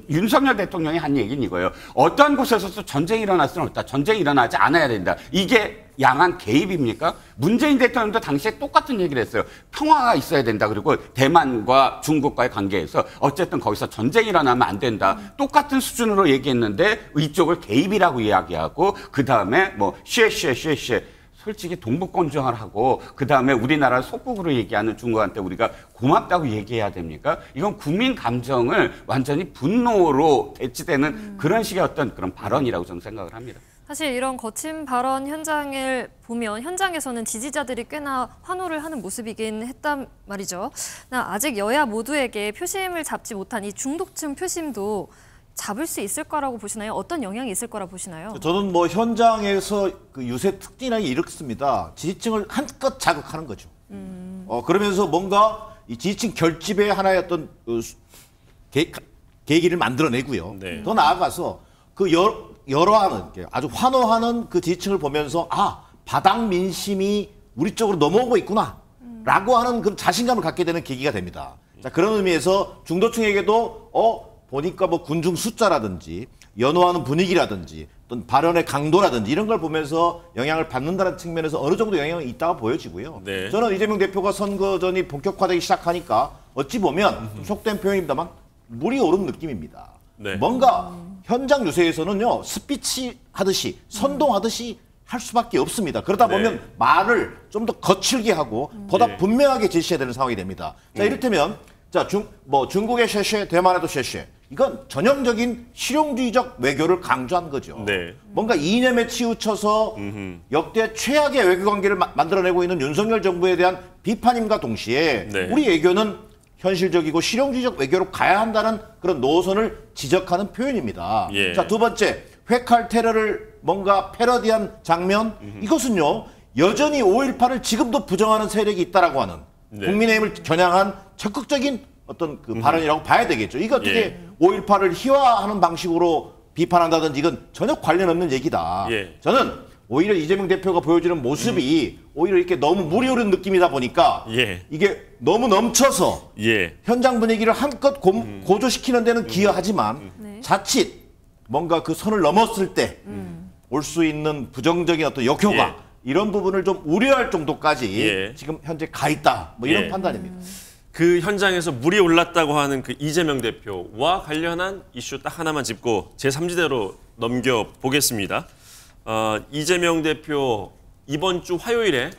윤석열 대통령이 한 얘기는 이거예요. 어떠한 곳에서도 전쟁이 일어날 수는 없다. 전쟁이 일어나지 않아야 된다. 이게 양안 개입입니까? 문재인 대통령도 당시에 똑같은 얘기를 했어요. 평화가 있어야 된다. 그리고 대만과 중국과의 관계에서 어쨌든 거기서 전쟁이 일어나면 안 된다. 똑같은 수준으로 얘기했는데 이쪽을 개입이라고 이야기하고 그다음에 뭐 쉐 솔직히 동북건조를 하고 그다음에 우리나라 속국으로 얘기하는 중국한테 우리가 고맙다고 얘기해야 됩니까? 이건 국민 감정을 완전히 분노로 대치되는 그런 식의 어떤 그런 발언이라고 저는 생각을 합니다. 사실 이런 거친 발언 현장을 보면 현장에서는 지지자들이 꽤나 환호를 하는 모습이긴 했단 말이죠. 아직 여야 모두에게 표심을 잡지 못한 이 중도층 표심도 잡을 수 있을 거라고 보시나요? 어떤 영향이 있을 거라 보시나요? 저는 뭐 현장에서 그 유세 특징이 이렇습니다. 지지층을 한껏 자극하는 거죠. 그러면서 뭔가 이 지지층 결집의 하나의 어떤 계기를 만들어내고요. 네. 더 나아가서 그 열화하는 아주 환호하는 그 지지층을 보면서 바닥 민심이 우리 쪽으로 넘어오고 있구나라고 하는 그런 자신감을 갖게 되는 계기가 됩니다. 자, 그런 의미에서 중도층에게도 보니까 뭐 군중 숫자라든지 연호하는 분위기라든지 어떤 발언의 강도라든지 이런 걸 보면서 영향을 받는다는 측면에서 어느 정도 영향이 있다고 보여지고요. 네. 저는 이재명 대표가 선거전이 본격화되기 시작하니까 어찌 보면 속된 표현입니다만 물이 오른 느낌입니다. 네. 뭔가 현장 유세에서는요 스피치 하듯이 선동하듯이 할 수밖에 없습니다. 그러다 보면 말을 좀 더 거칠게 하고 보다 분명하게 제시해야 되는 상황이 됩니다. 자, 이를테면 자, 중국의 쉐쉐, 대만에도 쉐쉐. 이건 전형적인 실용주의적 외교를 강조한 거죠. 네. 뭔가 이념에 치우쳐서 역대 최악의 외교 관계를 만들어내고 있는 윤석열 정부에 대한 비판임과 동시에 우리 외교는 현실적이고 실용주의적 외교로 가야 한다는 그런 노선을 지적하는 표현입니다. 자, 두 번째, 회칼테러를 뭔가 패러디한 장면. 이것은요, 여전히 5.18을 지금도 부정하는 세력이 있다라고 하는 국민의힘을 겨냥한 적극적인 어떤 그 발언이라고 봐야 되겠죠. 이거 어떻게 5.18을 희화하는 방식으로 비판한다든지 이건 전혀 관련 없는 얘기다. 저는 오히려 이재명 대표가 보여주는 모습이 오히려 이렇게 너무 물이 오른 느낌이다 보니까 이게 너무 넘쳐서 현장 분위기를 한껏 고조시키는 데는 기여하지만 자칫 뭔가 그 선을 넘었을 때 올 수 있는 부정적인 어떤 역효과 이런 부분을 좀 우려할 정도까지 지금 현재 가 있다. 뭐 이런 판단입니다. 그 현장에서 물이 올랐다고 하는 그 이재명 대표와 관련한 이슈 딱 하나만 짚고 제3지대로 넘겨보겠습니다. 이재명 대표 이번 주 화요일에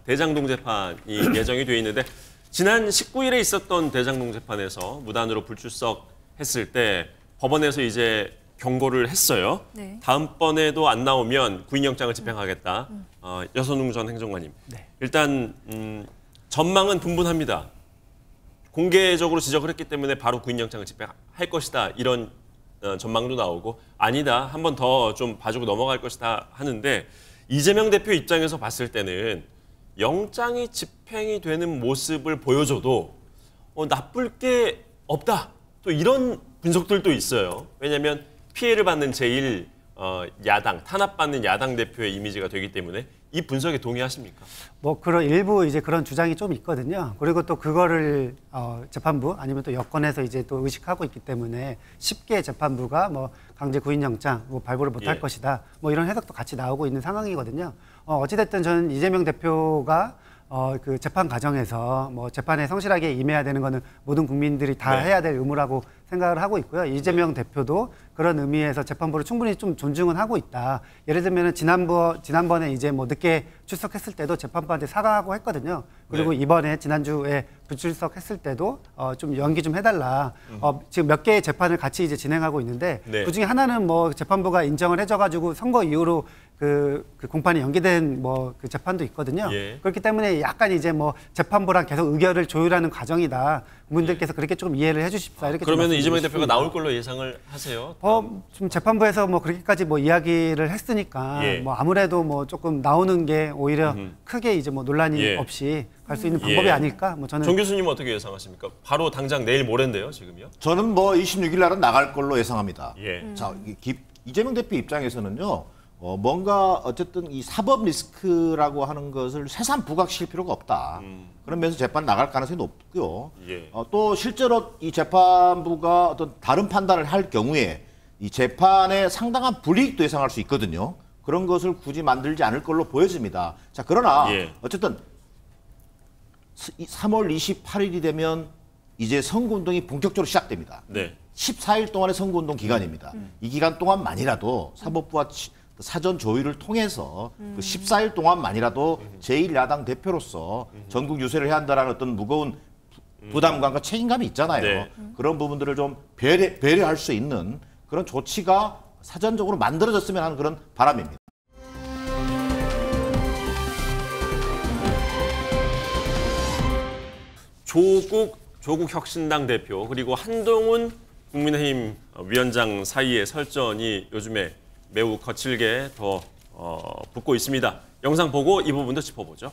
대장동 재판이 예정이 되어 있는데 지난 19일에 있었던 대장동 재판에서 무단으로 불출석했을 때 법원에서 이제 경고를 했어요. 다음번에도 안 나오면 구인영장을 집행하겠다. 여선웅 전 행정관님. 일단 전망은 분분합니다. 공개적으로 지적을 했기 때문에 바로 구인영장을 집행할 것이다. 이런 전망도 나오고 아니다. 한 번 더 좀 봐주고 넘어갈 것이다 하는데 이재명 대표 입장에서 봤을 때는 영장이 집행이 되는 모습을 보여줘도 나쁠 게 없다. 또 이런 분석들도 있어요. 왜냐하면 피해를 받는 제1야당, 탄압받는 야당 대표의 이미지가 되기 때문에 이 분석에 동의하십니까? 뭐 그런 일부 이제 그런 주장이 좀 있거든요. 그리고 또 그거를 재판부 아니면 또 여권에서 이제 또 의식하고 있기 때문에 쉽게 재판부가 뭐 강제 구인영장 뭐 발부를 못할 것이다. 뭐 이런 해석도 같이 나오고 있는 상황이거든요. 어찌됐든 저는 이재명 대표가 그 재판 과정에서 뭐 재판에 성실하게 임해야 되는 거는 모든 국민들이 다 해야 될 의무라고 생각을 하고 있고요. 이재명 대표도 그런 의미에서 재판부를 충분히 좀 존중은 하고 있다. 예를 들면은 지난번에 이제 뭐 늦게 출석했을 때도 재판부한테 사과하고 했거든요. 그리고 이번에 지난주에 불출석했을 때도 좀 연기 좀 해달라. 지금 몇 개의 재판을 같이 이제 진행하고 있는데 그 중에 하나는 뭐 재판부가 인정을 해줘가지고 선거 이후로 그 공판이 연기된 뭐 그 재판도 있거든요. 그렇기 때문에 약간 이제 뭐 재판부랑 계속 의견을 조율하는 과정이다. 국민들께서 그렇게 좀 이해를 해주십사. 이렇게 그러면 이재명 대표가 나올 걸로 예상을 하세요? 좀 재판부에서 뭐 그렇게까지 뭐 이야기를 했으니까 뭐 아무래도 뭐 조금 나오는 게 오히려 크게 이제 뭐 논란이 없이 갈 수 있는 방법이 아닐까? 뭐 저는 정 교수님은 어떻게 예상하십니까? 바로 당장 내일 모레인데요, 지금요? 저는 뭐 26일 날은 나갈 걸로 예상합니다. 자, 이재명 대표 입장에서는요. 뭔가 어쨌든 이 사법 리스크라고 하는 것을 새삼 부각시킬 필요가 없다. 그런 면에서 재판 나갈 가능성이 높고요. 또 실제로 이 재판부가 어떤 다른 판단을 할 경우에 이 재판에 상당한 불이익도 예상할 수 있거든요. 그런 것을 굳이 만들지 않을 걸로 보여집니다. 자, 그러나 어쨌든 3월 28일이 되면 이제 선거운동이 본격적으로 시작됩니다. 14일 동안의 선거운동 기간입니다. 이 기간 동안만이라도 사법부와 사전 조율을 통해서 그 14일 동안만이라도 제1야당 대표로서 전국 유세를 해야 한다는 어떤 무거운 부담감과 책임감이 있잖아요. 네. 그런 부분들을 좀 배려할 수 있는 그런 조치가 사전적으로 만들어졌으면 하는 그런 바람입니다. 조국 혁신당 대표 그리고 한동훈 국민의힘 위원장 사이의 설전이 요즘에 매우 거칠게 더 붙고 있습니다. 영상 보고 이 부분도 짚어보죠.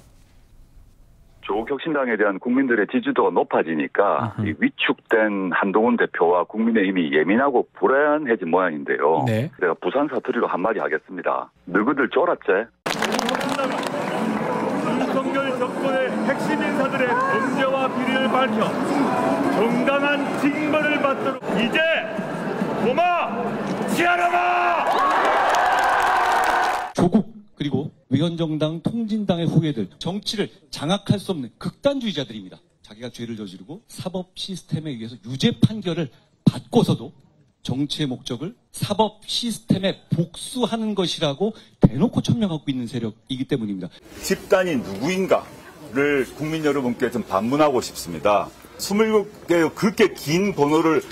조국 혁신당에 대한 국민들의 지지도가 높아지니까 이 위축된 한동훈 대표와 국민의힘이 예민하고 불안해진 모양인데요. 네. 제가 부산 사투리로 한마디 하겠습니다. 너희들 쫄았지? 윤석열 정권의 핵심 인사들의 범죄와 비리를 밝혀 정당한 징벌을 받도록 이제 고마 치아라마! 조국 그리고 위헌정당 통진당의 후예들, 정치를 장악할 수 없는 극단주의자들입니다. 자기가 죄를 저지르고 사법 시스템에 의해서 유죄 판결을 받고서도 정치의 목적을 사법 시스템에 복수하는 것이라고 대놓고 천명하고 있는 세력이기 때문입니다. 집단이 누구인가를 국민 여러분께 좀 반문하고 싶습니다. 27개의 그렇게 긴 번호를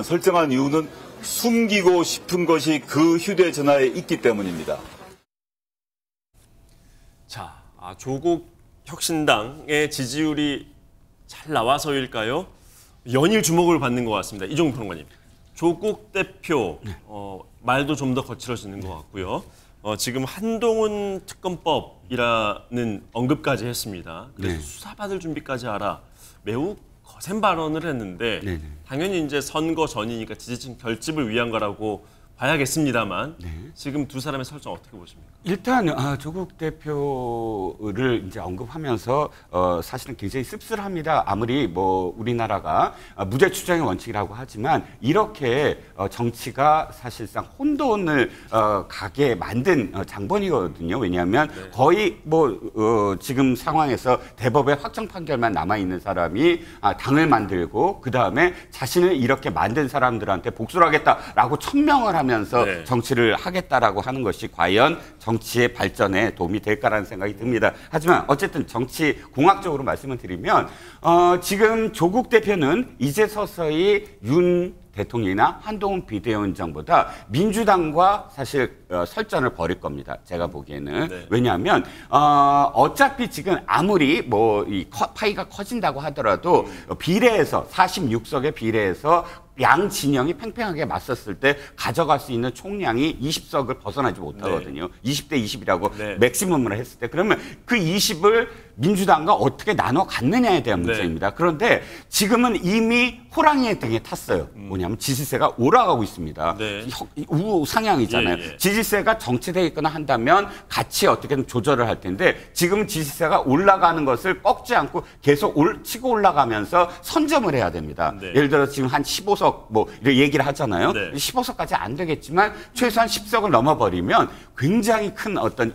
설정한 이유는 숨기고 싶은 것이 그 휴대전화에 있기 때문입니다. 자, 조국 혁신당의 지지율이 잘 나와서일까요? 연일 주목을 받는 것 같습니다. 이종훈 평론가님. 조국 대표 말도 좀 더 거칠어지는 것 같고요. 지금 한동훈 특검법이라는 언급까지 했습니다. 그래서 네. 수사받을 준비까지 하라. 매우 거센 발언을 했는데 네네. 당연히 이제 선거 전이니까 지지층 결집을 위한 거라고 봐야겠습니다만 지금 두 사람의 설정 어떻게 보십니까? 일단 조국 대표를 이제 언급하면서 사실은 굉장히 씁쓸합니다. 아무리 뭐 우리나라가 무죄 추정의 원칙이라고 하지만 이렇게 정치가 사실상 혼돈을 가게 만든 장본이거든요. 왜냐하면 거의 지금 상황에서 대법의 확정 판결만 남아 있는 사람이 당을 만들고 그 다음에 자신을 이렇게 만든 사람들한테 복수를 하겠다라고 천명을 하면서 정치를 하겠다라고 하는 것이 과연 정치의 발전에 도움이 될까라는 생각이 듭니다. 하지만 어쨌든 정치 공학적으로 말씀을 드리면 지금 조국 대표는 이제 서서히 윤 대통령이나 한동훈 비대위원장보다 민주당과 사실 설전을 벌일 겁니다. 제가 보기에는. 왜냐하면 어차피 지금 아무리 이 파이가 커진다고 하더라도 비례에서 46석의 비례에서 양 진영이 팽팽하게 맞섰을 때 가져갈 수 있는 총량이 20석을 벗어나지 못하거든요. 20대 20이라고 맥시멈으로 했을 때. 그러면 그 20을 민주당과 어떻게 나눠 갖느냐에 대한 문제입니다. 그런데 지금은 이미 호랑이의 등에 탔어요. 뭐냐면 지지세가 올라가고 있습니다. 우상향이잖아요. 지지세가 정체되어 있거나 한다면 같이 어떻게든 조절을 할 텐데 지금은 지지세가 올라가는 것을 꺾지 않고 계속 치고 올라가면서 선점을 해야 됩니다. 예를 들어 지금 한 15석 이렇게 얘기를 하잖아요. 15석까지 안 되겠지만 최소한 10석을 넘어버리면 굉장히 큰 어떤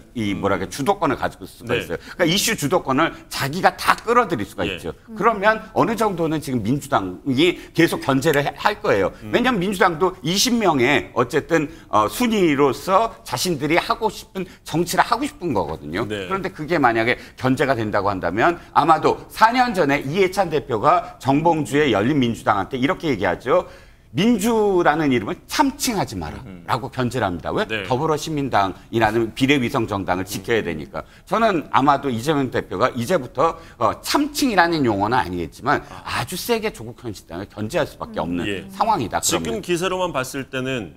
주도권을 가지고 있을 수가 있어요. 그러니까 이슈 주도권을 자기가 다 끌어들일 수가 있죠. 그러면 어느 정도는 지금 민주당이 계속 견제를 할 거예요. 왜냐하면 민주당도 20명의 어쨌든 순위로서 자신들이 하고 싶은 정치를 하고 싶은 거거든요. 그런데 그게 만약에 견제가 된다고 한다면 아마도 4년 전에 이해찬 대표가 정봉주의 열린민주당한테 이렇게 얘기하죠. 민주라는 이름을 참칭하지 마라 라고 견제를 합니다. 왜? 더불어시민당이라는 비례위성 정당을 지켜야 되니까. 저는 아마도 이재명 대표가 이제부터 참칭이라는 용어는 아니겠지만 아주 세게 조국 혁신당을 견제할 수밖에 없는 상황이다. 지금 그러면. 기세로만 봤을 때는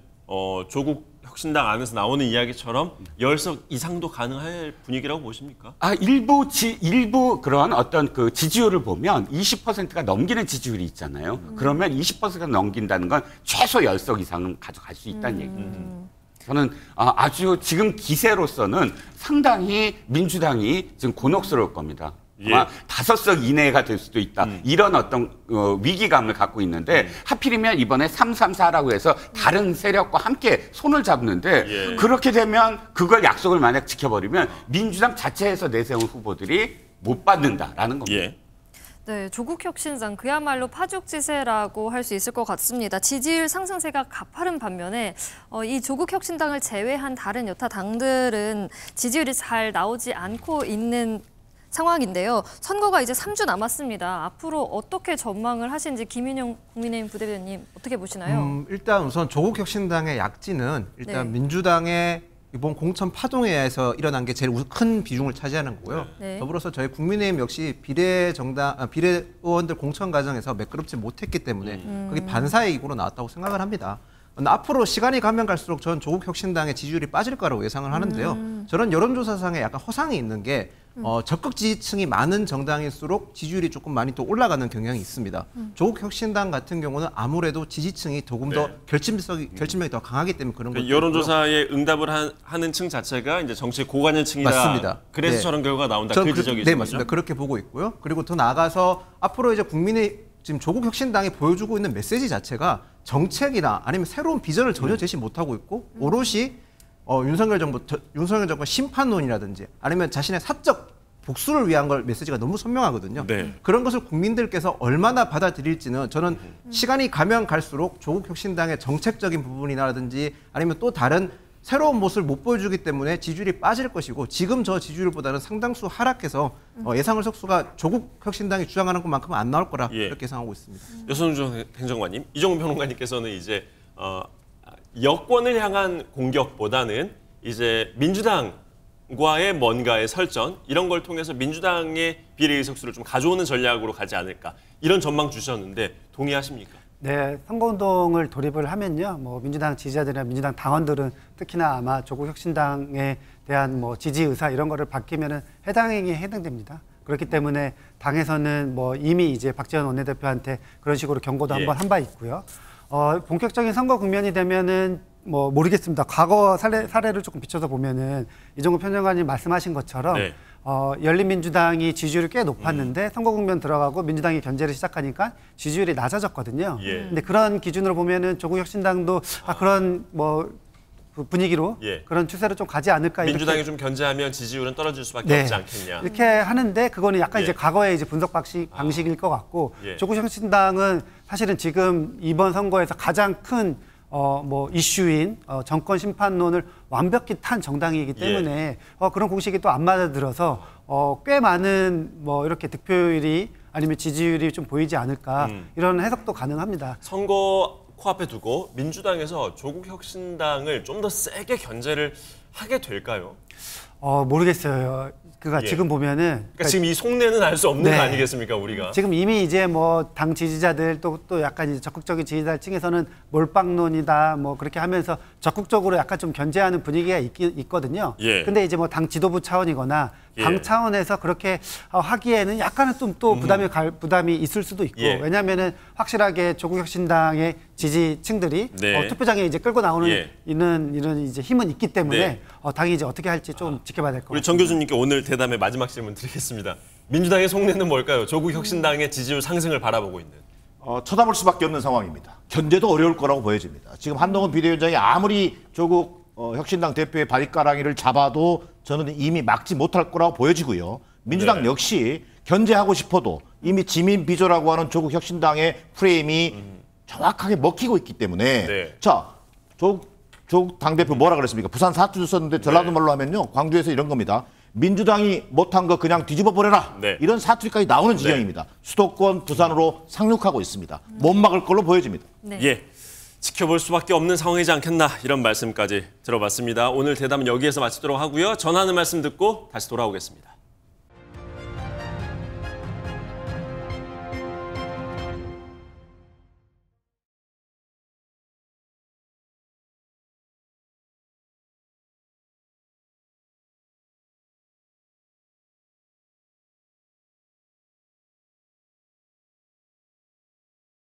조국 혁신당 안에서 나오는 이야기처럼 10석 이상도 가능할 분위기라고 보십니까? 일부 그런 어떤 그 지지율을 보면 20%가 넘기는 지지율이 있잖아요. 그러면 20%가 넘긴다는 건 최소 10석 이상은 가져갈 수 있다는 얘기입니다. 저는 아주 지금 기세로서는 상당히 민주당이 지금 곤혹스러울 겁니다. 아마 5석 이내가 될 수도 있다. 이런 어떤 위기감을 갖고 있는데 하필이면 이번에 334라고 해서 다른 세력과 함께 손을 잡는데 그렇게 되면 그걸 약속을 만약 지켜버리면 민주당 자체에서 내세운 후보들이 못 받는다라는 겁니다. 네, 조국혁신당 그야말로 파죽지세라고 할 수 있을 것 같습니다. 지지율 상승세가 가파른 반면에 이 조국혁신당을 제외한 다른 여타 당들은 지지율이 잘 나오지 않고 있는 상황인데요. 선거가 이제 3주 남았습니다. 앞으로 어떻게 전망을 하시는지 김인영 국민의힘 부대변인 어떻게 보시나요? 일단 우선 조국혁신당의 약진은 일단 민주당의 이번 공천 파동에 의해서 일어난 게 제일 큰 비중을 차지하는 거고요. 네. 더불어서 저희 국민의힘 역시 비례의원들 공천 과정에서 매끄럽지 못했기 때문에 그게 반사의 이익으로 나왔다고 생각을 합니다. 앞으로 시간이 가면 갈수록 저는 조국혁신당의 지지율이 빠질 거라고 예상을 하는데요. 저는 여론조사상에 약간 허상이 있는 게 적극 지지층이 많은 정당일수록 지지율이 조금 많이 또 올라가는 경향이 있습니다. 조국혁신당 같은 경우는 아무래도 지지층이 조금 더 결집력이 더 강하기 때문에 그런 거죠. 여론조사에 응답을 하는 층 자체가 이제 정치 고관여층이다. 맞습니다. 그래서 네. 저런 결과가 나온다. 그 지적이죠. 네, 맞습니다. 그렇게 보고 있고요. 그리고 더 나아가서 앞으로 이제 지금 조국혁신당이 보여주고 있는 메시지 자체가 정책이나 아니면 새로운 비전을 전혀 제시 못하고 있고 오롯이 윤석열 정권 심판론이라든지 아니면 자신의 사적 복수를 위한 걸 메시지가 너무 선명하거든요. 네. 그런 것을 국민들께서 얼마나 받아들일지는 저는 시간이 가면 갈수록 조국혁신당의 정책적인 부분이라든지 아니면 또 다른 새로운 모습을 못 보여주기 때문에 지지율이 빠질 것이고 지금 저 지지율보다는 상당수 하락해서 예상을 석수가 조국혁신당이 주장하는 것만큼은 안 나올 거라 이렇게 예상하고 있습니다. 여선중 행정관님, 이종훈 평론가님께서는 이제 여권을 향한 공격보다는 이제 민주당과의 뭔가의 설전 이런 걸 통해서 민주당의 비례 의석수를 좀 가져오는 전략으로 가지 않을까 이런 전망 주셨는데 동의하십니까? 네, 선거운동을 돌입을 하면요, 민주당 지지자들이나 민주당 당원들은 특히나 아마 조국혁신당에 대한 지지 의사 이런 거를 바뀌면은 해당 행위에 해당됩니다. 그렇기 때문에 당에서는 이미 이제 박지원 원내대표한테 그런 식으로 경고도 한번 한 바 있고요. 본격적인 선거 국면이 되면은 모르겠습니다. 과거 사례를 조금 비춰서 보면은 이종훈 평론가님 말씀하신 것처럼 열린민주당이 지지율이 꽤 높았는데 선거 국면 들어가고 민주당이 견제를 시작하니까 지지율이 낮아졌거든요. 근데 그런 기준으로 보면은 조국혁신당도 그런 분위기로 그런 추세로 좀 가지 않을까. 민주당이 이렇게. 좀 견제하면 지지율은 떨어질 수밖에 없지 않겠냐. 이렇게 하는데 그거는 약간 이제 과거의 이제 분석 방식일 것 같고 조국혁신당은 사실은 지금 이번 선거에서 가장 큰 이슈인 정권 심판론을 완벽히 탄 정당이기 때문에 그런 공식이 또 안 맞아들어서 꽤 많은 이렇게 득표율이 아니면 지지율이 좀 보이지 않을까 이런 해석도 가능합니다. 선거 코앞에 두고 민주당에서 조국혁신당을 좀 더 세게 견제를 하게 될까요? 모르겠어요. 지금 보면은 지금 이 속내는 알 수 없는 거 아니겠습니까, 우리가? 지금 이미 이제 당 지지자들 또 약간 이제 적극적인 지지자 층에서는 몰빵론이다 그렇게 하면서 적극적으로 약간 좀 견제하는 분위기가 있거든요. 근데 이제 당 지도부 차원이거나 당 차원에서 그렇게 하기에는 약간은 또 부담이 있을 수도 있고 왜냐하면은 확실하게 조국혁신당의 지지층들이 투표장에 이제 끌고 나오는 이런 이제 힘은 있기 때문에 당이 이제 어떻게 할지 좀 지켜봐야 될 것 같습니다. 우리 정 교수님께 오늘 대담의 마지막 질문 드리겠습니다. 민주당의 속내는 뭘까요? 조국혁신당의 지지율 상승을 바라보고 있는. 쳐다볼 수밖에 없는 상황입니다. 견제도 어려울 거라고 보여집니다. 지금 한동훈 비대위원장이 아무리 조국 혁신당 대표의 발가락이를 잡아도 저는 이미 막지 못할 거라고 보여지고요. 민주당 역시 견제하고 싶어도 이미 지민 비조라고 하는 조국 혁신당의 프레임이 정확하게 먹히고 있기 때문에 자, 조국 당대표 뭐라 그랬습니까? 부산 사투리 썼는데 전라도 말로 하면요. 광주에서 이런 겁니다. 민주당이 못한 거 그냥 뒤집어 버려라. 이런 사투리까지 나오는 지경입니다. 수도권 부산으로 상륙하고 있습니다. 못 막을 걸로 보여집니다. 지켜볼 수밖에 없는 상황이지 않겠나 이런 말씀까지 들어봤습니다. 오늘 대담은 여기에서 마치도록 하고요. 전하는 말씀 듣고 다시 돌아오겠습니다.